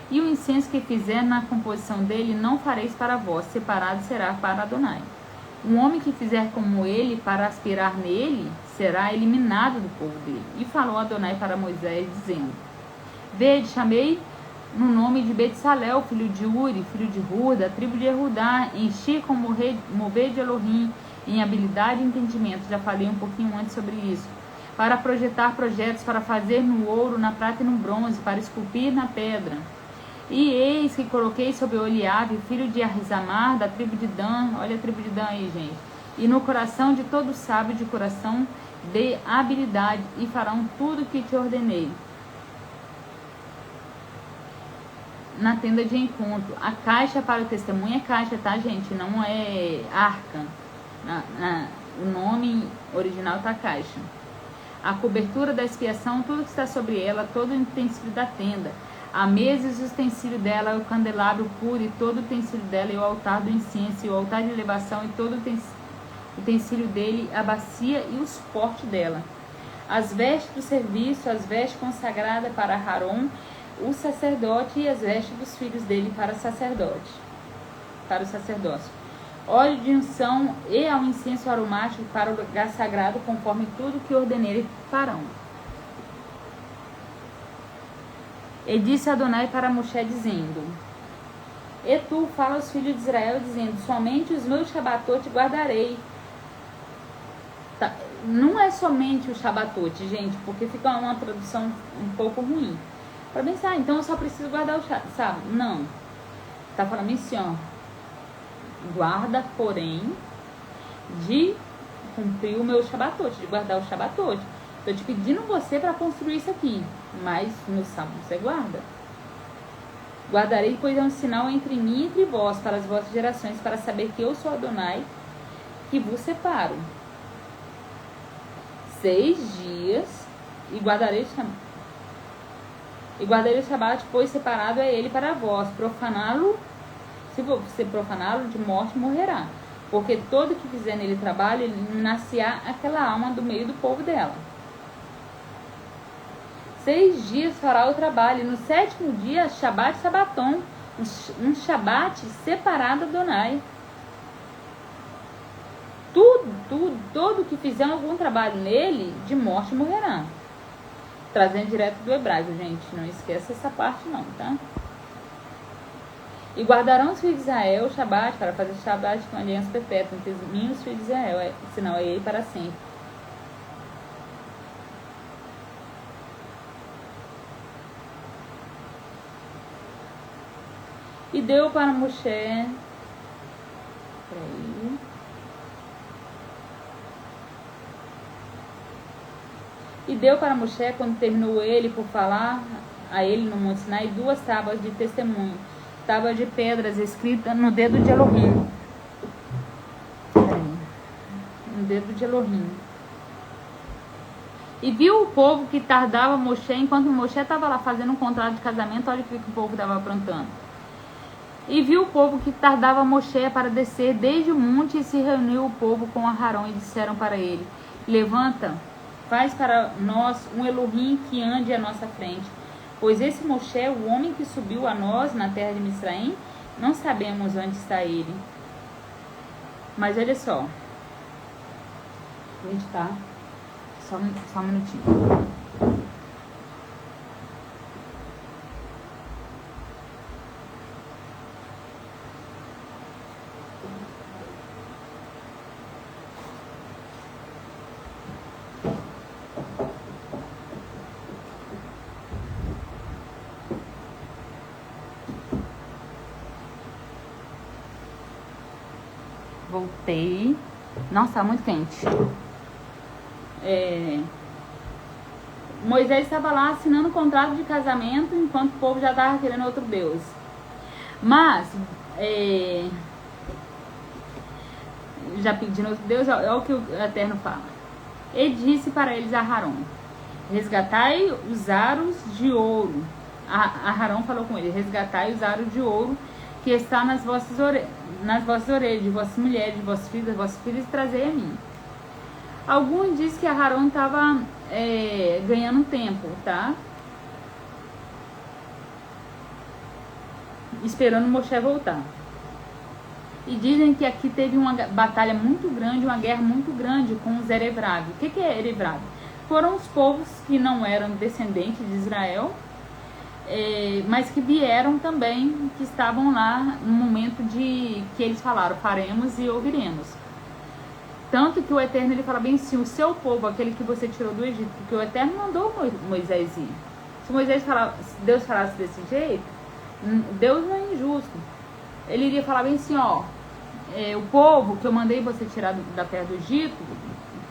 E o incenso que fizer na composição dele não fareis para vós, separado será para Adonai. Um homem que fizer como ele para aspirar nele, será eliminado do povo dele. E falou Adonai para Moisés, dizendo: Vede, chamei no nome de Betsalel, filho de Uri, filho de Hur, da tribo de Erudá, enchi com mover de Elohim, em habilidade e entendimento. Já falei um pouquinho antes sobre isso. Para projetar projetos, para fazer no ouro, na prata e no bronze, para esculpir na pedra. E eis que coloquei sobre Oliabe, filho de Arizamar, da tribo de Dan, olha a tribo de Dan aí, gente, e no coração de todo sábio de coração dei habilidade, e farão tudo o que te ordenei. Na tenda de encontro, a caixa para o testemunho é caixa, tá, gente? Não é arca. O nome original tá caixa. A cobertura da expiação, tudo que está sobre ela, todo o utensílio da tenda. A mesa e os utensílios dela, o candelabro puro e todo o utensílio dela, e o altar do incenso, e o altar de elevação e todo o utensílio dele, a bacia e os portes dela. As vestes do serviço, as vestes consagradas para Aron, o sacerdote, e as vestes dos filhos dele para o sacerdócio. Óleo de unção e ao incenso aromático para o lugar sagrado, conforme tudo que ordenei farão. E disse Adonai para Moshe, dizendo: E tu fala aos filhos de Israel, dizendo: Somente os meus Shabbatot guardarei. Tá. Não é somente o Shabbatot, gente, porque fica uma tradução um pouco ruim. Para pensar, então eu só preciso guardar o sábado. Não. Tá falando assim, ó. Guarda, porém, de cumprir o meu Shabbatot, de guardar o Shabbatot. Estou te pedindo você para construir isso aqui, mas no sábado você guarda. Guardarei, pois é um sinal entre mim e entre vós, para as vossas gerações, para saber que eu sou Adonai, que vos separo. 6 dias, e guardarei o Shabat, pois separado é ele para vós. Profaná-lo, se você profaná-lo, de morte morrerá. Porque todo que fizer nele trabalho, ele nascerá aquela alma do meio do povo dela. 6 dias fará o trabalho, e no 7º dia, Shabat Sabaton, um Shabat separado a Adonai. Todo que fizer algum trabalho nele, de morte morrerá. Trazendo direto do hebraico, gente, não esqueça essa parte não, tá? E guardarão os filhos de Israel o Shabat, para fazer Shabat com aliança perpétua entre mim e os filhos de Israel, senão é ele para sempre. E deu para Moshe. Peraí. E deu para Moshe, quando terminou ele, por falar a ele no Monte Sinai, 2 tábuas de testemunho, tábuas de pedras escritas no dedo de Elohim. Peraí. No dedo de Elohim. E viu o povo que tardava Moshe, enquanto Moshe estava lá fazendo um contrato de casamento, olha o que o povo estava aprontando. E viu o povo que tardava Moshe para descer desde o monte, e se reuniu o povo com Aharon, e disseram para ele: Levanta, faz para nós um Elohim que ande à nossa frente. Pois esse Moshe, o homem que subiu a nós na terra de Misraim, não sabemos onde está ele. Mas olha só. Gente, tá? Só um minutinho. Voltei. Nossa, tá muito quente. Moisés estava lá assinando um contrato de casamento, enquanto o povo já estava querendo outro Deus. Mas já pedindo outro Deus, é o que o Eterno fala. E disse para eles a Arão: resgatai os aros de ouro. Arão falou com ele: resgatai os aros de ouro que está nas vossas orelhas, de vossas mulheres, de vossos filhos, e trazei a mim. Alguns dizem que Arão estava ganhando tempo, tá? Esperando Moshe voltar. E dizem que aqui teve uma batalha muito grande, uma guerra muito grande com os Erevrad. O que é Erevrad? Foram os povos que não eram descendentes de Israel, mas que vieram também, que estavam lá no momento de que eles falaram: faremos e ouviremos. Tanto que o Eterno ele fala bem assim: o seu povo, aquele que você tirou do Egito, porque o Eterno mandou Moisés ir. Se Deus falasse desse jeito, Deus não é injusto. Ele iria falar bem assim: ó, o povo que eu mandei você tirar da terra do Egito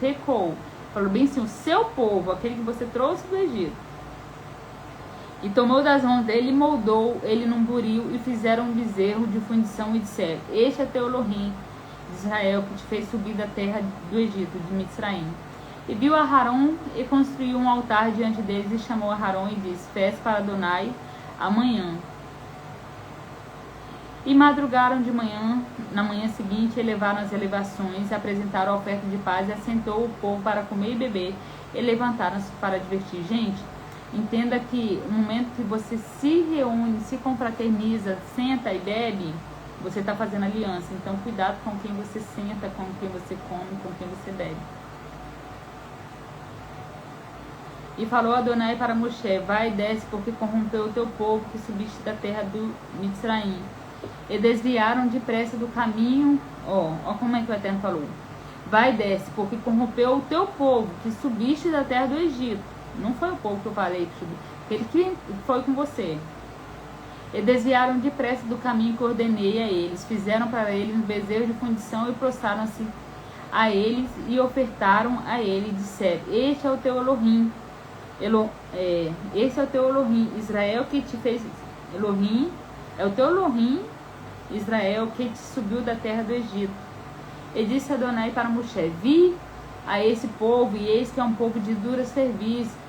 pecou. Falou bem assim: o seu povo, aquele que você trouxe do Egito, e tomou das mãos dele e moldou ele num buril, e fizeram um bezerro de fundição e disseram: este é teu Elohim de Israel, que te fez subir da terra do Egito, de Mitzraim. E viu Arão e construiu um altar diante deles, e chamou Arão e disse: fez para Adonai amanhã. E madrugaram de manhã, na manhã seguinte, elevaram as elevações, apresentaram a oferta de paz, e assentou o povo para comer e beber, e levantaram-se para divertir. Gente, entenda que no momento que você se reúne, se confraterniza, senta e bebe, você está fazendo aliança. Então, cuidado com quem você senta, com quem você come, com quem você bebe. E falou Adonai para Moshe: vai e desce, porque corrompeu o teu povo, que subiste da terra do Mitzraim. E desviaram depressa do caminho. Ó como é que o Eterno falou: vai e desce, porque corrompeu o teu povo, que subiste da terra do Egito. Não foi o povo que eu falei que subiu, ele que foi com você. E desviaram depressa do caminho que ordenei a eles. Fizeram para eles um bezerro de fundição, e prostraram-se a eles e ofertaram a ele, e disseram: este é o teu Elohim, este é o teu Elohim, Israel, que te fez. Elohim é o teu Elohim, Israel, que te subiu da terra do Egito. E disse Adonai para Moshe: vi a esse povo, e eis que é um povo de dura serviço.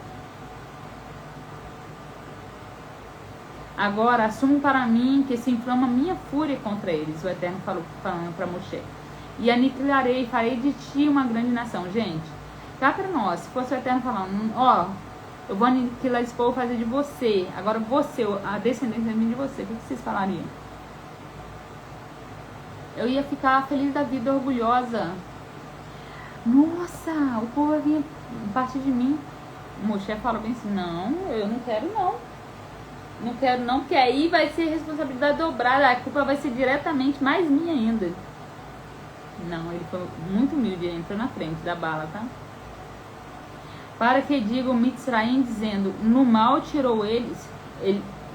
Agora assumo para mim que se inflama minha fúria contra eles. O Eterno falando para Moshe: e aniquilarei, farei de ti uma grande nação. Gente, cá para nós, se fosse o Eterno falando: ó, eu vou aniquilar esse povo, fazer de você, agora você, a descendência de você, o que vocês falariam? Eu ia ficar feliz da vida, orgulhosa. Nossa, o povo vai vir partir de mim. O Moshe fala bem assim: não, eu não quero não. Não quero não, porque aí vai ser responsabilidade dobrada. A culpa vai ser diretamente mais minha ainda. Não, ele foi muito humilde, ele entrou na frente da bala, tá? Para que digam Mitzraim, dizendo: no mal tirou eles.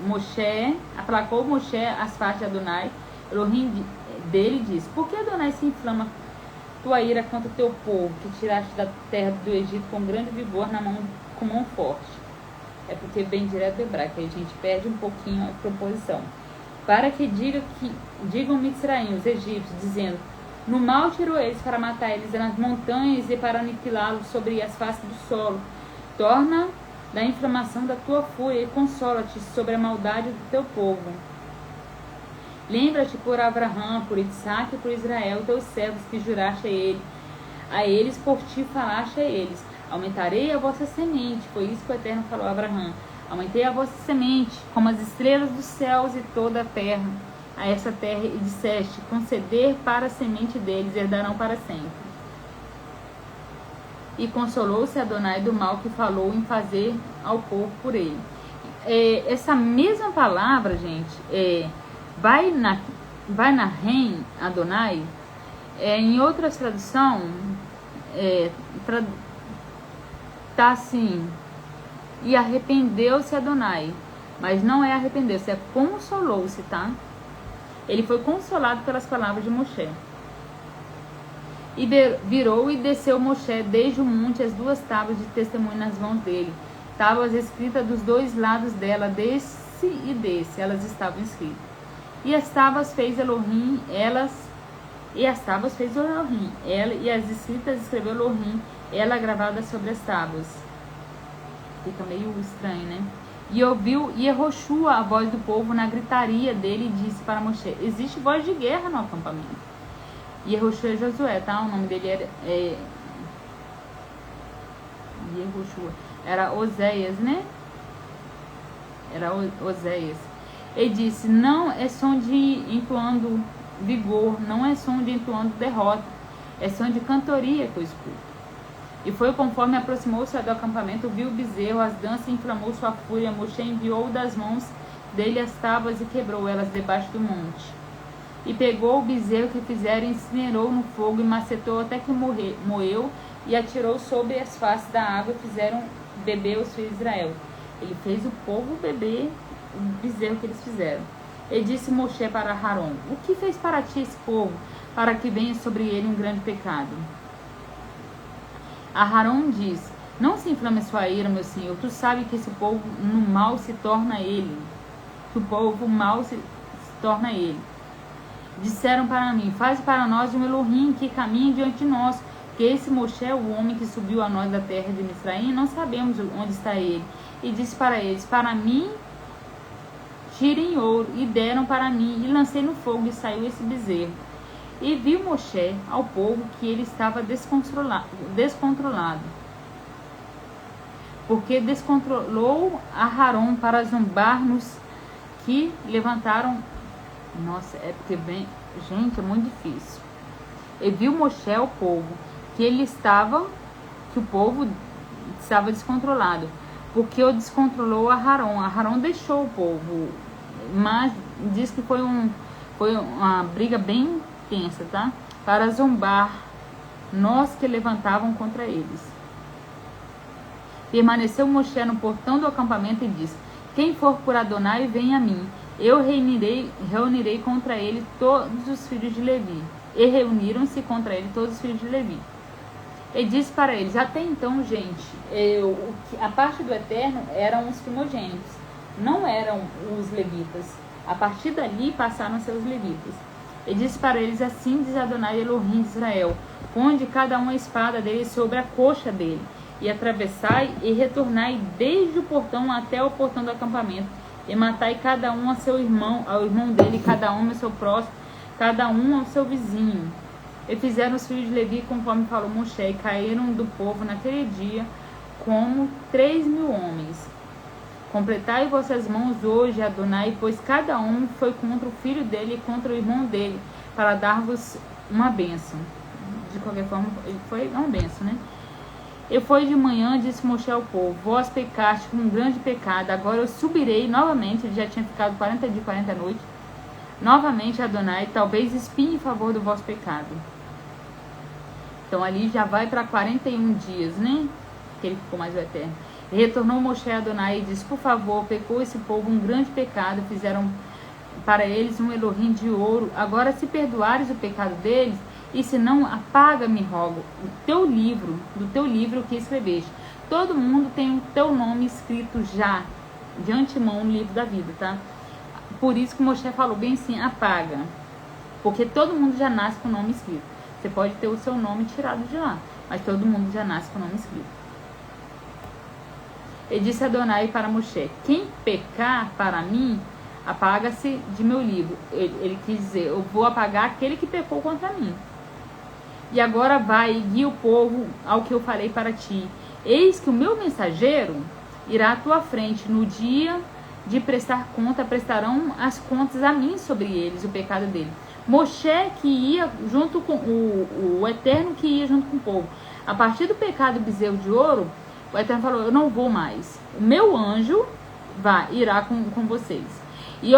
Moshe, aplacou Moshe as faces de Adonai. Elohim dele diz: por que Adonai se inflama tua ira contra teu povo, que tiraste da terra do Egito com grande vigor, com mão forte? É porque vem direto do hebraico, aí a gente perde um pouquinho a proposição. Para que digam Mitzraim, os egípcios, dizendo: no mal tirou eles para matar eles nas montanhas e para aniquilá-los sobre as faces do solo. Torna da inflamação da tua fúria e consola-te sobre a maldade do teu povo. Lembra-te por Abraham, por Isaac e por Israel, teus servos, que juraste a eles por ti falaste a eles: aumentarei a vossa semente. Foi isso que o Eterno falou a Abraham: aumentei a vossa semente, como as estrelas dos céus, e toda a terra, a essa terra, e disseste: conceder para a semente deles, herdarão para sempre. E consolou-se Adonai do mal que falou em fazer ao povo por ele. Essa mesma palavra, gente, vai na Rem, Adonai, em outras traduções, tá assim: e arrependeu-se Adonai. Mas não é arrependeu-se, é consolou-se, tá? Ele foi consolado pelas palavras de Moshe. E virou e desceu Moshe desde o monte as 2 tábuas de testemunho nas mãos dele. Tábuas escritas dos 2 lados dela, desse e desse, elas estavam escritas. E as tábuas fez Elohim, elas E as tábuas fez o Elohim, ela e as escritas escreveu Elohim, ela gravada sobre as tábuas. Fica meio estranho, né? E ouviu Yehoshua a voz do povo na gritaria dele e disse para Moshe: existe voz de guerra no acampamento. Yehoshua é Josué, tá? O nome dele era Yehoshua. Era Oséias, né? Era Oséias. Ele disse: não é som de entoando vigor, não é som de entoando derrota, é som de cantoria que eu escuto. E foi conforme aproximou-se do acampamento, viu o bezerro, as danças, inflamou sua fúria. Moshe enviou das mãos dele as tábuas e quebrou elas debaixo do monte. E pegou o bezerro que fizeram, incinerou no fogo e macetou até que moeu, e atirou sobre as faces da água e fizeram beber os filhos de Israel. Ele fez o povo beber o bezerro que eles fizeram. E disse Moshe para Aharon: o que fez para ti esse povo, para que venha sobre ele um grande pecado? Aharon diz: não se inflame sua ira, meu senhor. Tu sabes que esse povo no mal se torna ele. Que o povo mal se torna ele. Disseram para mim: faz para nós um Elohim que caminhe diante de nós. Que esse Moshe é o homem que subiu a nós da terra de Misraim, não sabemos onde está ele. E disse para eles: para mim tirem ouro. E deram para mim, e lancei no fogo, e saiu esse bezerro. E viu Moshe ao povo que ele estava descontrolado, porque descontrolou Aharon para zombar nos que levantaram. Nossa, é porque vem, gente, é muito difícil. E viu Moshe ao povo que o povo estava descontrolado, porque o descontrolou Aharon. Aharon deixou o povo, mas diz que foi uma briga bem tensa, tá? Para zombar nós que levantavam contra eles. Permaneceu Moshe no portão do acampamento e disse: quem for por Adonai, venha a mim. Eu reunirei contra ele todos os filhos de Levi. E reuniram-se contra ele todos os filhos de Levi. E disse para eles: até então, gente, a parte do Eterno eram os primogênitos, não eram os levitas. A partir dali passaram a ser os levitas. E disse para eles: assim diz Adonai Elohim de Israel: ponde cada um a espada dele sobre a coxa dele, e atravessai e retornai desde o portão até o portão do acampamento, e matai cada um a seu irmão, ao irmão dele, cada um ao seu próximo, cada um ao seu vizinho. E fizeram os filhos de Levi conforme falou Moshe, e caíram do povo naquele dia como 3.000 homens. Completai vossas mãos hoje, Adonai, pois cada um foi contra o filho dele e contra o irmão dele, para dar-vos uma bênção. De qualquer forma, foi uma bênção, né? E foi de manhã, disse Moshe ao povo: vós pecaste com um grande pecado, agora eu subirei novamente. Ele já tinha ficado 40 dias e 40 noites. Novamente, Adonai, talvez espie em favor do vosso pecado. Então ali já vai para 41 dias, né? Que ele ficou mais o Eterno. E retornou Moshe a Adonai e disse: por favor, pecou esse povo um grande pecado, fizeram para eles um Elohim de ouro. Agora, se perdoares o pecado deles, e se não, apaga-me, rogo, do teu livro que escreveste. Todo mundo tem o teu nome escrito já, de antemão, no livro da vida, tá? Por isso que Moshe falou bem assim: apaga. Porque todo mundo já nasce com o nome escrito. Você pode ter o seu nome tirado de lá, mas todo mundo já nasce com o nome escrito. E disse Adonai para Moshe: quem pecar para mim, apaga-se de meu livro. Ele quis dizer: eu vou apagar aquele que pecou contra mim. E agora vai e guia o povo ao que eu falei para ti. Eis que o meu mensageiro irá à tua frente. No dia de prestar conta, prestarão as contas a mim sobre eles, o pecado dele. Moshe que ia junto com o Eterno, que ia junto com o povo. A partir do pecado do bezerro de ouro, o Eterno falou: eu não vou mais. O meu anjo irá com vocês. E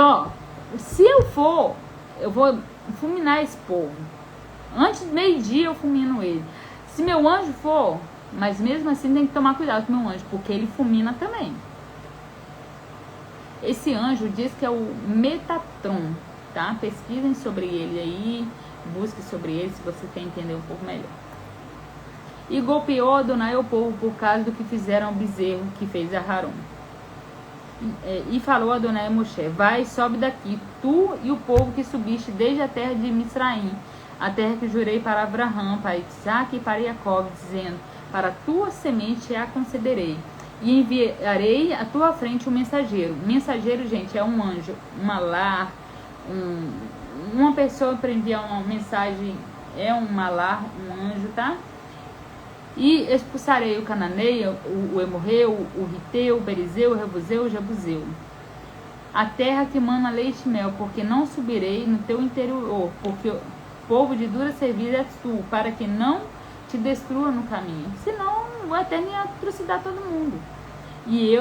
se eu for, eu vou fulminar esse povo. Antes do meio-dia eu fulmino ele. Se meu anjo for, mas mesmo assim tem que tomar cuidado com o meu anjo, porque ele fulmina também. Esse anjo diz que é o Metatron, tá? Pesquisem sobre ele aí, busquem sobre ele se você quer entender um pouco melhor. E golpeou Adonai o povo por causa do que fizeram ao bezerro que fez Aharon. E falou Adonai a Moshe: vai, sobe daqui, tu e o povo que subiste desde a terra de Misraim, a terra que jurei para Abraão, para Isaque e para Jacó, dizendo, para a tua semente a concederei. E enviarei à tua frente um mensageiro. Mensageiro, gente, é um anjo, uma lar, uma pessoa para enviar uma mensagem, é um malar, um anjo, tá? E expulsarei o cananeia, o emorreu, o riteu, o berizeu, o revuseu, o jebuseu. A terra que mana leite e mel, porque não subirei no teu interior, porque o povo de dura serviço é tu, para que não te destrua no caminho. Senão o Eterno ia trucidar todo mundo. E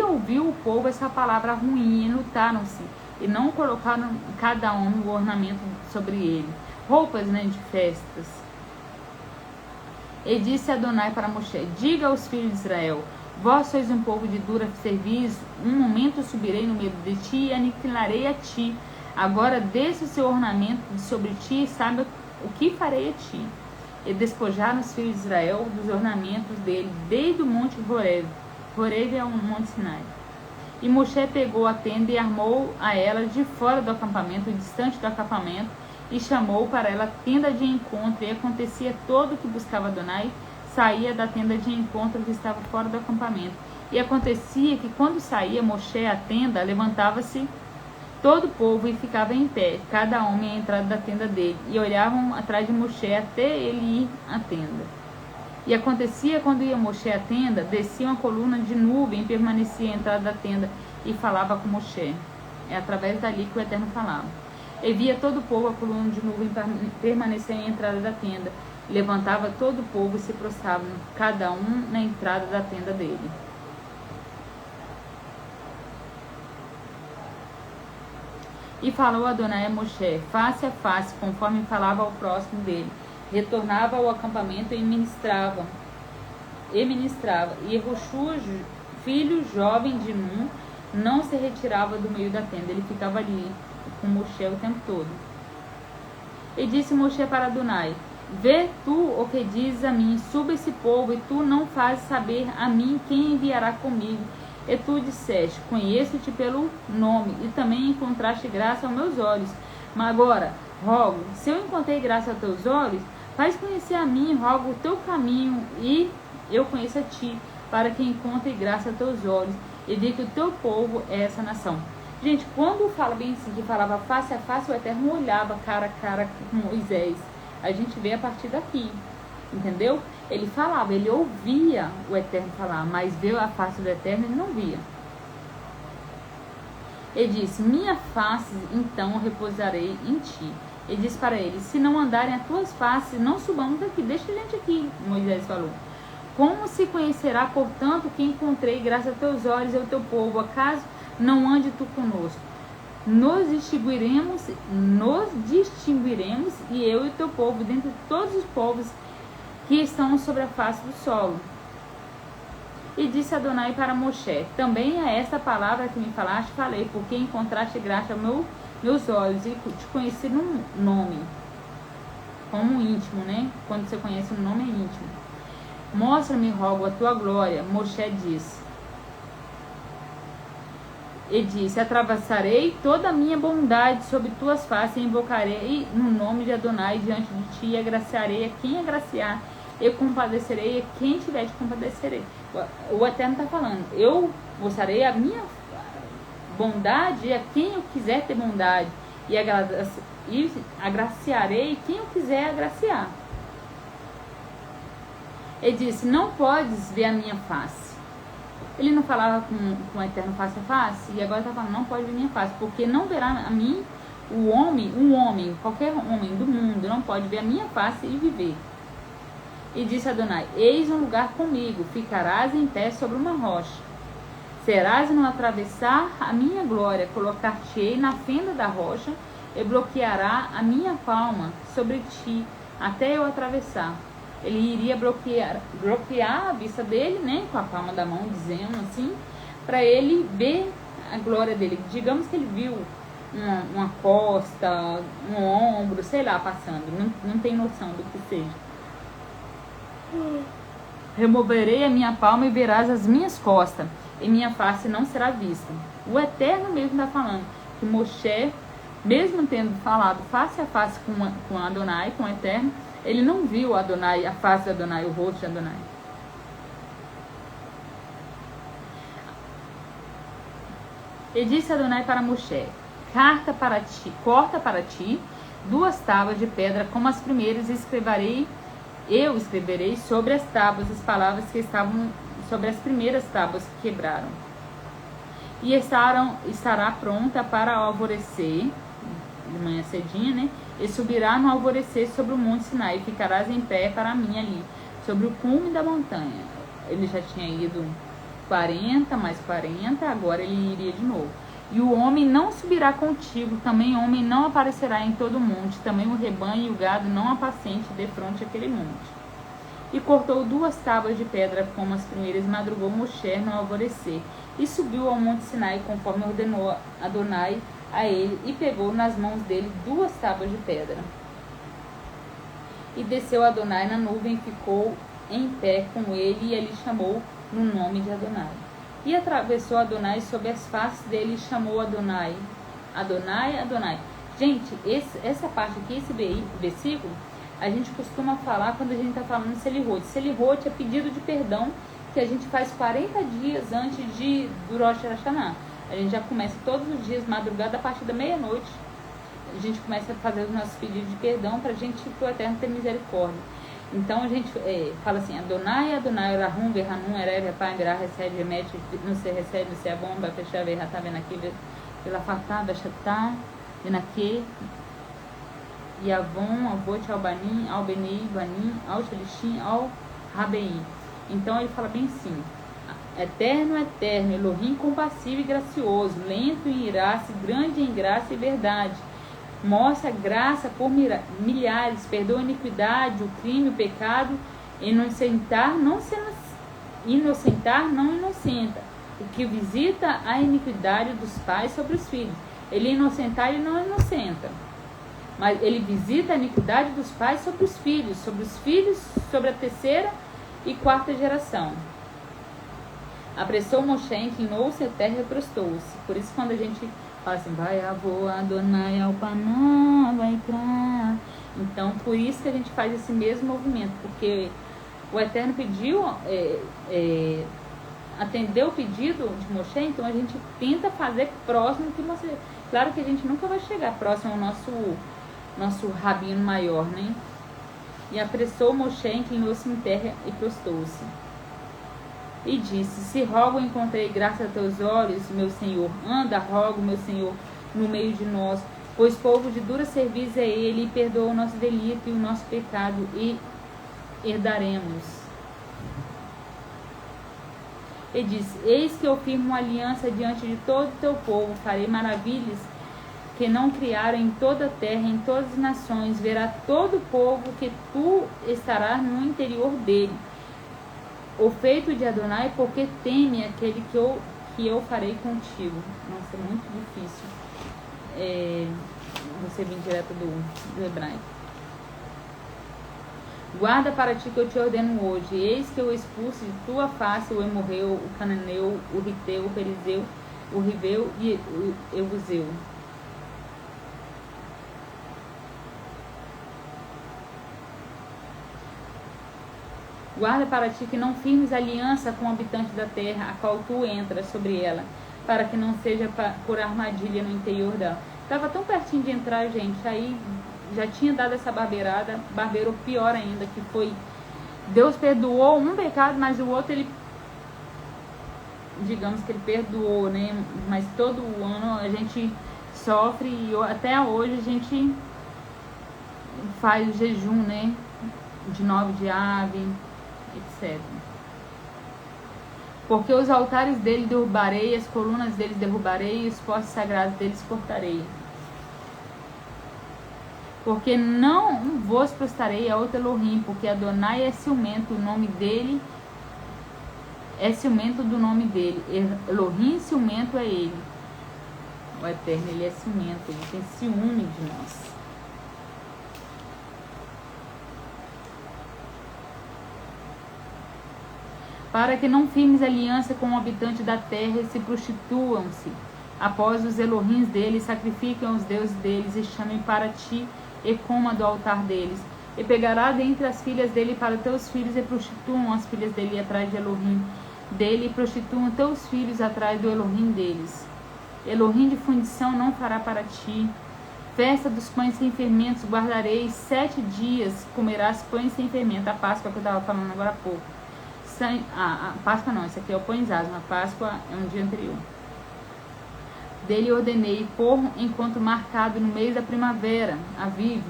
ouviu o povo essa palavra ruim, e lutaram-se, e não colocaram cada um o ornamento sobre ele, roupas, né, de festas. E disse Adonai para Moshe, diga aos filhos de Israel, vós sois um povo de dura serviço, um momento subirei no meio de ti e aniquilarei a ti. Agora desce o seu ornamento de sobre ti e sabe o que farei a ti. E despojaram os filhos de Israel dos ornamentos dele, desde o monte Horeb. Horeb é um monte Sinai. E Moshe pegou a tenda e armou a ela de fora do acampamento, distante do acampamento, e chamou para ela tenda de encontro. E acontecia todo o que buscava Adonai, saía da tenda de encontro que estava fora do acampamento. E acontecia que quando saía Moshe à tenda, levantava-se todo o povo e ficava em pé, cada homem à entrada da tenda dele, e olhavam atrás de Moshe até ele ir à tenda. E acontecia quando ia Moshe à tenda, descia uma coluna de nuvem e permanecia à entrada da tenda e falava com Moshe. É através dali que o Eterno falava. E via todo o povo a coluna de nuvem permanecer à entrada da tenda. Levantava todo o povo e se prostravam, cada um na entrada da tenda dele. E falou Adonai a Moshe, face a face, conforme falava ao próximo dele. Retornava ao acampamento e ministrava. E Yehoshua, filho jovem de Nun, não se retirava do meio da tenda. Ele ficava ali com Moshe o tempo todo. E disse Moshe para Adonai, vê tu o que diz a mim, suba esse povo, e tu não fazes saber a mim quem enviará comigo. E tu disseste, conheço-te pelo nome, e também encontraste graça aos meus olhos. Mas agora, rogo, se eu encontrei graça aos teus olhos, faz conhecer a mim, rogo o teu caminho, e eu conheço a ti, para que encontre graça aos teus olhos, e vê que o teu povo é essa nação. Gente, quando fala bem assim, que falava face a face, o Eterno olhava cara a cara com Moisés. A gente vê a partir daqui, entendeu? Ele falava, ele ouvia o Eterno falar, mas ver a face do Eterno ele não via. Ele disse, minha face então repousarei em ti. Ele disse para ele, se não andarem as tuas faces, não subamos daqui, deixa a gente aqui, Moisés falou. Como se conhecerá, portanto, que encontrei graça a teus olhos e ao teu povo, acaso não ande tu conosco? Nos distinguiremos, e eu e teu povo, dentre todos os povos que estão sobre a face do solo. E disse Adonai para Moshe, também a esta palavra que me falaste, falei, porque encontraste graça aos meus olhos, e te conheci no nome, como íntimo, né? Quando você conhece o nome é íntimo. Mostra-me, rogo, a tua glória. Moshe disse. E disse, atravessarei toda a minha bondade sobre tuas faces, e invocarei no nome de Adonai diante de ti, e agraciarei a quem agraciar, e compadecerei a quem tiver de compadecerei. O Eterno está falando, eu mostrarei a minha bondade a quem eu quiser ter bondade, e agraciarei quem eu quiser agraciar. Ele disse, não podes ver a minha face. Ele não falava com o Eterno face a face, e agora está falando, não pode ver minha face, porque não verá a mim, um homem, qualquer homem do mundo, não pode ver a minha face e viver. E disse Adonai, eis um lugar comigo, ficarás em pé sobre uma rocha. Serás no atravessar a minha glória, colocar-te-ei na fenda da rocha, e bloqueará a minha palma sobre ti, até eu atravessar. Ele iria bloquear a vista dele, né, com a palma da mão, dizendo assim, para ele ver a glória dele. Digamos que ele viu uma costa, um ombro, sei lá, passando, não tem noção do que seja. Removerei a minha palma e verás as minhas costas, e minha face não será vista. O Eterno mesmo está falando que Moshe Mesmo tendo falado face a face com Adonai, com o Eterno, ele não viu Adonai, a face de Adonai, o rosto de Adonai. E disse Adonai para Moshe: corta para ti 2 tábuas de pedra como as primeiras, eu escreverei sobre as tábuas as palavras que estavam sobre as primeiras tábuas que quebraram. E estará pronta para o alvorecer, de manhã cedinha, né? E subirá no alvorecer sobre o monte Sinai, e ficarás em pé para mim ali, sobre o cume da montanha. Ele já tinha ido 40 mais 40, agora ele iria de novo. E o homem não subirá contigo, também o homem não aparecerá em todo o monte, também o rebanho e o gado não apacente defronte aquele monte. E cortou 2 tábuas de pedra como as primeiras, madrugou Moshe no alvorecer, e subiu ao monte Sinai, conforme ordenou Adonai a ele, e pegou nas mãos dele 2 tábuas de pedra. E desceu Adonai na nuvem, e ficou em pé com ele, e ele chamou no nome de Adonai. E atravessou Adonai sob as faces dele, e chamou Adonai, Adonai, Adonai. Gente, essa parte aqui, esse versículo, a gente costuma falar quando a gente está falando Selihot. Selihot é pedido de perdão que a gente faz 40 dias antes do Rosh Hashanah. A gente já começa todos os dias, madrugada, a partir da meia-noite. A gente começa a fazer os nossos pedidos de perdão para a gente, para o Eterno, ter misericórdia. Então a gente fala assim: Adonai, Adonai, Rahum, Verhanum, Erev, Pai, Berá, recebe, remete, não se recebe, se é bom, vai fechar, Verhatá, Venaqui, Velafatá, Vechatá, Venaqui, Yavon, Avot, Albanim, Albeni, Vanim, Al-Shalishim, Al-Rabeim. Então ele fala bem assim: Eterno, eterno, Elohim compassivo e gracioso, lento em ira-se, grande em graça e verdade. Mostra graça por milhares, perdoa a iniquidade, o crime, o pecado, inocentar não inocenta. O que visita a iniquidade dos pais sobre os filhos. Ele é inocentar e não inocenta. Mas ele visita a iniquidade dos pais sobre os filhos, sobre a 3ª e 4ª geração. Apressou Moshe, inclinou-se a terra e prostou-se. Por isso, quando a gente fala assim, vai avô, Adonai, Alpaná, vai crá. Então, por isso que a gente faz esse mesmo movimento, porque o Eterno pediu, atendeu o pedido de Moshe, então a gente tenta fazer próximo que Moshe. Claro que a gente nunca vai chegar próximo ao nosso rabino maior, né? E apressou Moshe, inclinou-se em terra e prostou-se. E disse: se rogo, encontrei graça a teus olhos, meu Senhor. Anda, rogo, meu Senhor, no meio de nós, pois povo de dura serviço é ele, e perdoa o nosso delito e o nosso pecado, e herdaremos. E disse: eis que eu firmo uma aliança diante de todo o teu povo, farei maravilhas que não criaram em toda a terra, em todas as nações. Verá todo o povo que tu estarás no interior dele. O feito de Adonai, porque teme aquele que eu farei contigo. Nossa, é muito difícil você vir direto do hebraico. Guarda para ti que eu te ordeno hoje. Eis que eu expulso de tua face o Emorreu, o Cananeu, o Riteu, o Perizeu, o Riveu e o Evuseu. Guarda para ti que não firmes aliança com o habitante da terra, a qual tu entras sobre ela, para que não seja por armadilha no interior dela. Estava tão pertinho de entrar, gente, aí já tinha dado essa barbeirada, barbeirou pior ainda, que foi, Deus perdoou um pecado, mas o outro ele, digamos que ele perdoou, né? Mas todo ano a gente sofre e até hoje a gente faz o jejum, né? De 9 de ave, etc. Porque os altares dele derrubarei, as colunas deles derrubarei, e os postes sagrados deles cortarei. Porque não vos prostarei a outro Elohim, porque Adonai é ciumento, o nome dele é ciumento do nome dele. Elohim ciumento é ele. O Eterno, ele é ciumento, ele tem ciúme de nós. Para que não firmes aliança com o habitante da terra e se prostituam-se, após os Elohims deles, sacrifiquem aos deuses deles e chamem para ti e coma do altar deles. E pegará dentre as filhas dele para teus filhos e prostituam as filhas dele atrás de Elohim dele e prostituam teus filhos atrás do Elohim deles. Elohim de fundição não fará para ti. Festa dos pães sem fermentos guardareis 7 dias, comerás pães sem fermento. A Páscoa que eu estava falando agora há pouco. A Páscoa não, esse aqui é o pães asma. A Páscoa é um dia anterior. Dele ordenei pôr encontro marcado no mês da primavera, avive,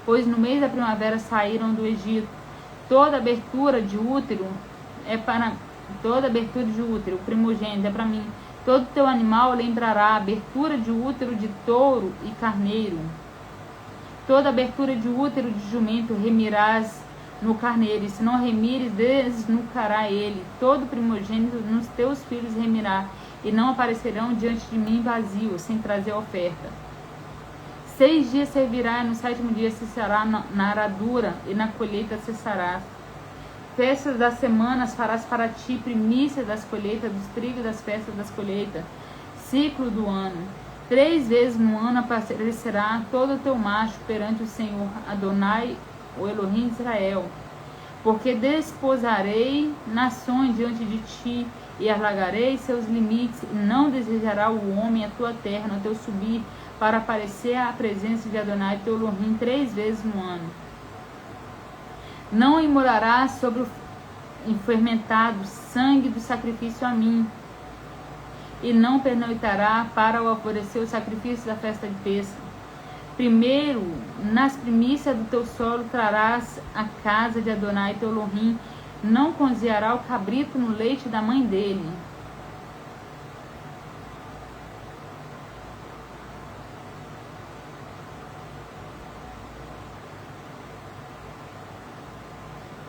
pois no mês da primavera saíram do Egito. Toda abertura de útero é para toda abertura de útero, o primogênito é para mim. Todo teu animal lembrará a abertura de útero de touro e carneiro. Toda abertura de útero de jumento remirás no carneiro, e se não remires, desnucará ele. Todo primogênito nos teus filhos remirá, e não aparecerão diante de mim vazio, sem trazer oferta. 6 dias servirá, e no 7º dia cessará na aradura, e na colheita cessará. Festas das semanas farás para ti, primícias das colheitas, dos trigos das festas das colheitas, ciclo do ano. 3 vezes no ano aparecerá todo o teu macho perante o Senhor, Adonai, o Elohim de Israel. Porque desposarei nações diante de ti, e alargarei seus limites, e não desejará o homem a tua terra, no teu subir, para aparecer a presença de Adonai, teu Elohim, 3 vezes no ano. Não imolarás sobre o fermentado sangue do sacrifício a mim, e não pernoitará para o oferecer o sacrifício da festa de Pêssego. Primeiro, nas primícias do teu solo, trarás a casa de Adonai, teu Elohim. Não cozinhará o cabrito no leite da mãe dele.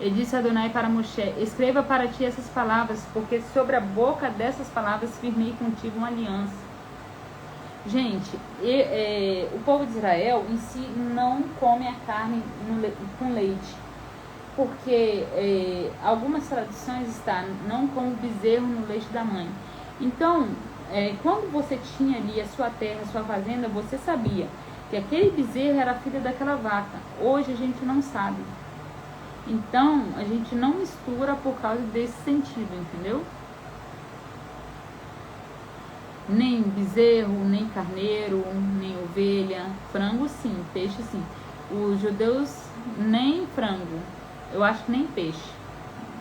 E disse Adonai para Moshe: escreva para ti essas palavras, porque sobre a boca dessas palavras firmei contigo uma aliança. Gente, o povo de Israel em si não come a carne com leite, porque algumas traduções estão não como bezerro no leite da mãe. Então, quando você tinha ali a sua terra, a sua fazenda, você sabia que aquele bezerro era filho daquela vaca. Hoje a gente não sabe. Então, a gente não mistura por causa desse sentido, entendeu? Nem bezerro, nem carneiro, nem ovelha. Frango sim, peixe sim. Os judeus nem frango. Eu acho que nem peixe.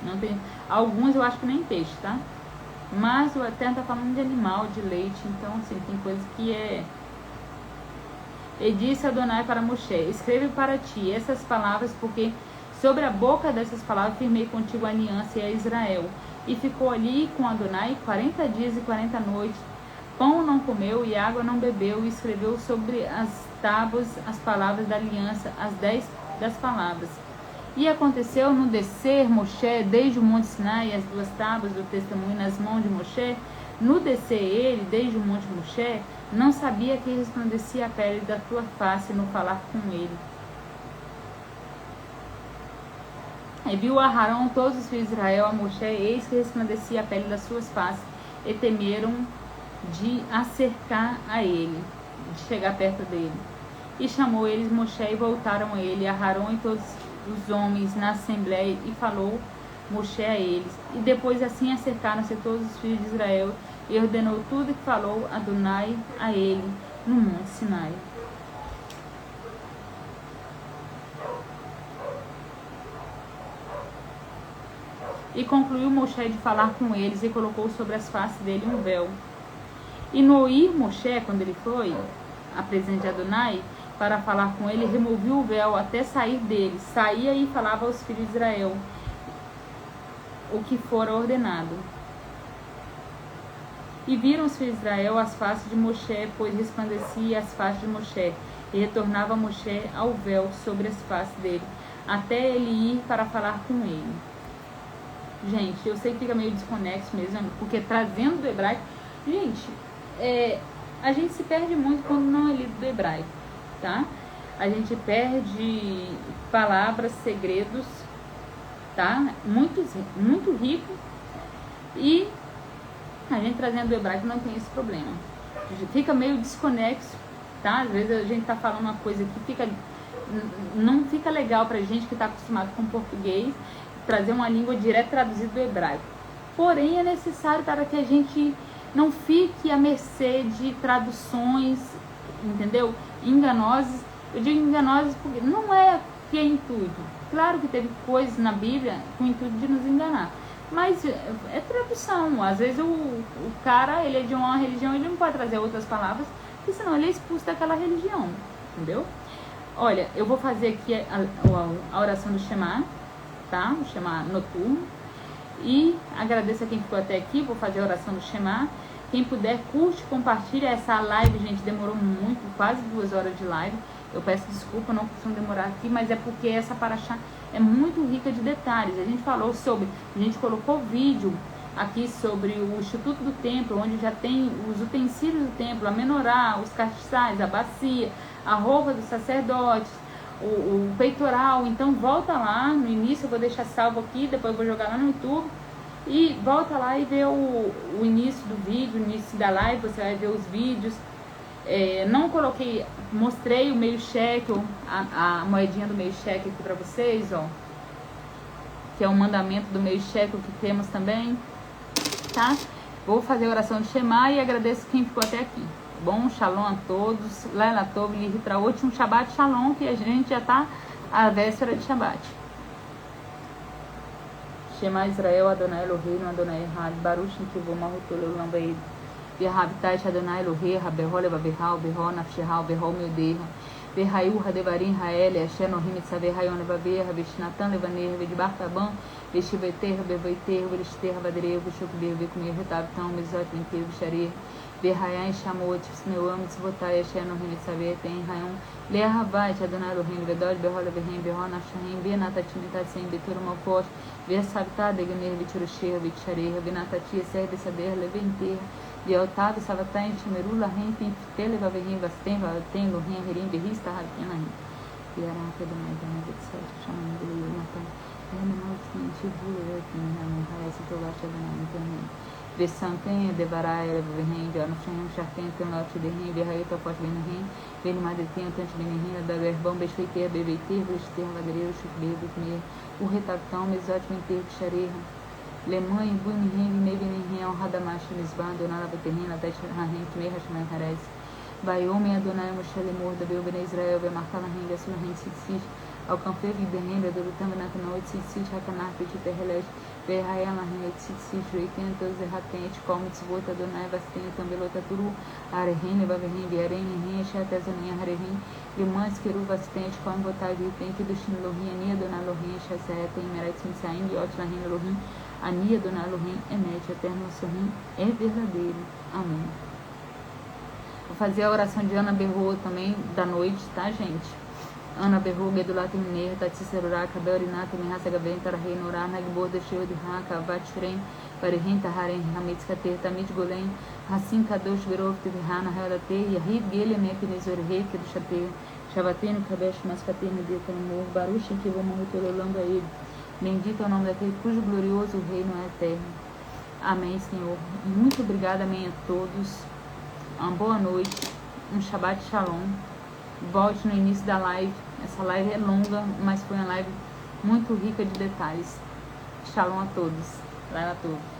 Não tem, alguns eu acho que nem peixe, tá? Mas o Eterno tá falando de animal, de leite. Então, assim, tem coisa que é... E disse Adonai para Moshe: escreve para ti essas palavras, porque sobre a boca dessas palavras firmei contigo a aliança e a Israel. E ficou ali com Adonai 40 dias e 40 noites. Pão não comeu e água não bebeu. E escreveu sobre as tábuas as palavras da aliança, as 10 das palavras. E aconteceu no descer Moshe desde o monte Sinai, as 2 tábuas do testemunho nas mãos de Moshe. No descer ele desde o monte Moshe, não sabia que resplandecia a pele da tua face no falar com ele. E viu Aarão todos os filhos de Israel a Moshe, eis que resplandecia a pele das suas faces, e temeram de acercar a ele, de chegar perto dele. E chamou eles Moshe, e voltaram a ele, Aarão e todos os homens na assembleia, e falou Moshe a eles. E depois assim acercaram-se todos os filhos de Israel, e ordenou tudo que falou Adonai a ele no monte Sinai. E concluiu Moshe de falar com eles, e colocou sobre as faces dele um véu. E no ir Moshe, quando ele foi à presença de Adonai, para falar com ele, removeu o véu até sair dele. Saía e falava aos filhos de Israel o que fora ordenado. E viram os filhos de Israel as faces de Moshe, pois resplandecia as faces de Moshe. E retornava Moshe ao véu sobre as faces dele, até ele ir para falar com ele. Gente, eu sei que fica meio desconexo mesmo, porque trazendo do hebraico... Gente, a gente se perde muito quando não é lido do hebraico, tá? A gente perde palavras, segredos, tá? Muito rico. E a gente trazendo do hebraico não tem esse problema. fica meio desconexo, tá? Às vezes a gente tá falando uma coisa que não fica legal pra gente que tá acostumado com português, trazer uma língua direta traduzida do hebraico. Porém, é necessário para que a gente não fique à mercê de traduções, entendeu? Enganosas. Eu digo enganosas porque não é que é intuito. Claro que teve coisas na Bíblia com o intuito de nos enganar. Mas é tradução. Às vezes o cara, ele é de uma religião, ele não pode trazer outras palavras, porque senão ele é expulso daquela religião, entendeu? Olha, eu vou fazer aqui a oração do Shema, tá? O Shema noturno. E agradeço a quem ficou até aqui, vou fazer a oração do Shema. Quem puder, curte, compartilha essa live, gente, demorou muito, quase 2 horas de live. Eu peço desculpa, não costumo demorar aqui, mas é porque essa paraxá é muito rica de detalhes. A gente falou sobre, a gente colocou vídeo aqui sobre o Instituto do Templo, onde já tem os utensílios do templo, a menorá, os castiçais, a bacia, a roupa dos sacerdotes, o peitoral. Então volta lá, no início eu vou deixar salvo aqui, depois eu vou jogar lá no YouTube. E volta lá e vê o início do vídeo, o início da live, você vai ver os vídeos. Não coloquei, mostrei o meio shekel, a moedinha do meio shekel aqui pra vocês, ó. Que é o mandamento do meio shekel que temos também, tá? Vou fazer a oração de Shema e agradeço quem ficou até aqui. Bom, shalom a todos. Laila Tov, Lihitraot, um Shabbat Shalom, que a gente já tá à véspera de Shabbat. Shema Israel, Adonai Eloheinu, Adonai Echad, Baruch Nikivu Malchuto Leolam Vaed. V'ahavtai Adonai Elohecha, Behol Levavecha, Behol Nafshecha, Behol Meudecha. V'haiuha Devarim Haele, Asher Nohim Etzaver Hayon Levavecha, V'shnatan Levanecha, V'dbar Tabam, V'shiveterra, Bevoiterra, V'lishterra, Vaderecha, V'shukbir, V'kumir, Retavtão, Mizot, Mentir, V'sharer. V'hayan Shamot, V'sneuam, Tzvotai, Asher Nohim Etzaver, Tem Hayon. Le'ahavai Adonai Elohim, V'dod, Behol Levahem, Behol Nafshahim, V'natatim Sem, Betur Malkosh, V'savtad, Deganer, V'tirusher, V'tsharer, V'natati, Ser, V'saber, Leventerra. V'altav, Savatai, Chimeru, Lahem, Pinfte, Levaverim, Vastem, Valatem, Lohim, Herim, Berrista, Rabinahim. V'araka, Adonai, Adonai, V'tsat, Shamim, V'leu, Natan, V'animal, V'tintivu, V'tim, V'hayasit, Tolat, Adonai, V'amen. V'santem, Devarai, Levaverim, V'anushem, Shartem, Tenot, Derrim, V'hayot, Afot, V'nahim, V'limadetem, Tant, V'nahim, Adaverbam, Beshveiter, Beveiter, V'lishter, Vadereiro, Shukber, V'kmer, Urretavtão, Mezot, Mentir, V'sharer. Lemanha, Bunihim, Mevinihim, Radamash, Misban, Donala Baterrina, Tachrahem, Kmer, Hashmai Hares, Baiomen, Adonai, Moshe, Lemor, da Belben, Israel, Bemarcala, Renda, Sulahim, Sitsit, Alcanfeu, Viberrem, Bedorutam, Benatanoit, Sitsit, Hakanar, Petit Terrelej, Berrael, Lahem, Sitsit, Joitem, Teus, Erratem, Tcom, Tzvot, Adonai, Vastem, Tambelota, Turu, Arehen, Baverrim, Biarem, Ren, Chatezaninha, Harehim, Limans, Keru, Vastem, Tcom, Botai, Vitem, Kidushin, Lohim, Ania, Donai, Lohim, Chasetem, Merat, Simsaim, Biot, Lahim, Lohim, Ania, Dona Elohim, Emet, Eterno Sorrim, é verdadeiro. Amém. Vou fazer a oração de Ana Berro também, da noite, tá, gente? Ana Berro, Gedulat Mineira, Tati Serurá, Kabel Rinata, Mirraça Gavem, Tarahei, Norá, Nagbor, Deixeu de Raka, Vatrem, Parehen, Taharem, Hamitz Kater, Tamit Golem, Hassim Kadosh, Verov, Tivirhana, Helate, Yahid, Geleme, Pinezorhe, Kedushater, Shavateno, Kabesh, Maskater, Medeta, Amor, Baruch, Kivo, Mahutololam, Gaib. Bendito é o nome daquele cujo glorioso reino é eterno. Amém, Senhor. Muito obrigada, amém, a todos. Uma boa noite. Um Shabbat Shalom. Volte no início da live. Essa live é longa, mas foi uma live muito rica de detalhes. Shalom a todos. Lá a todos.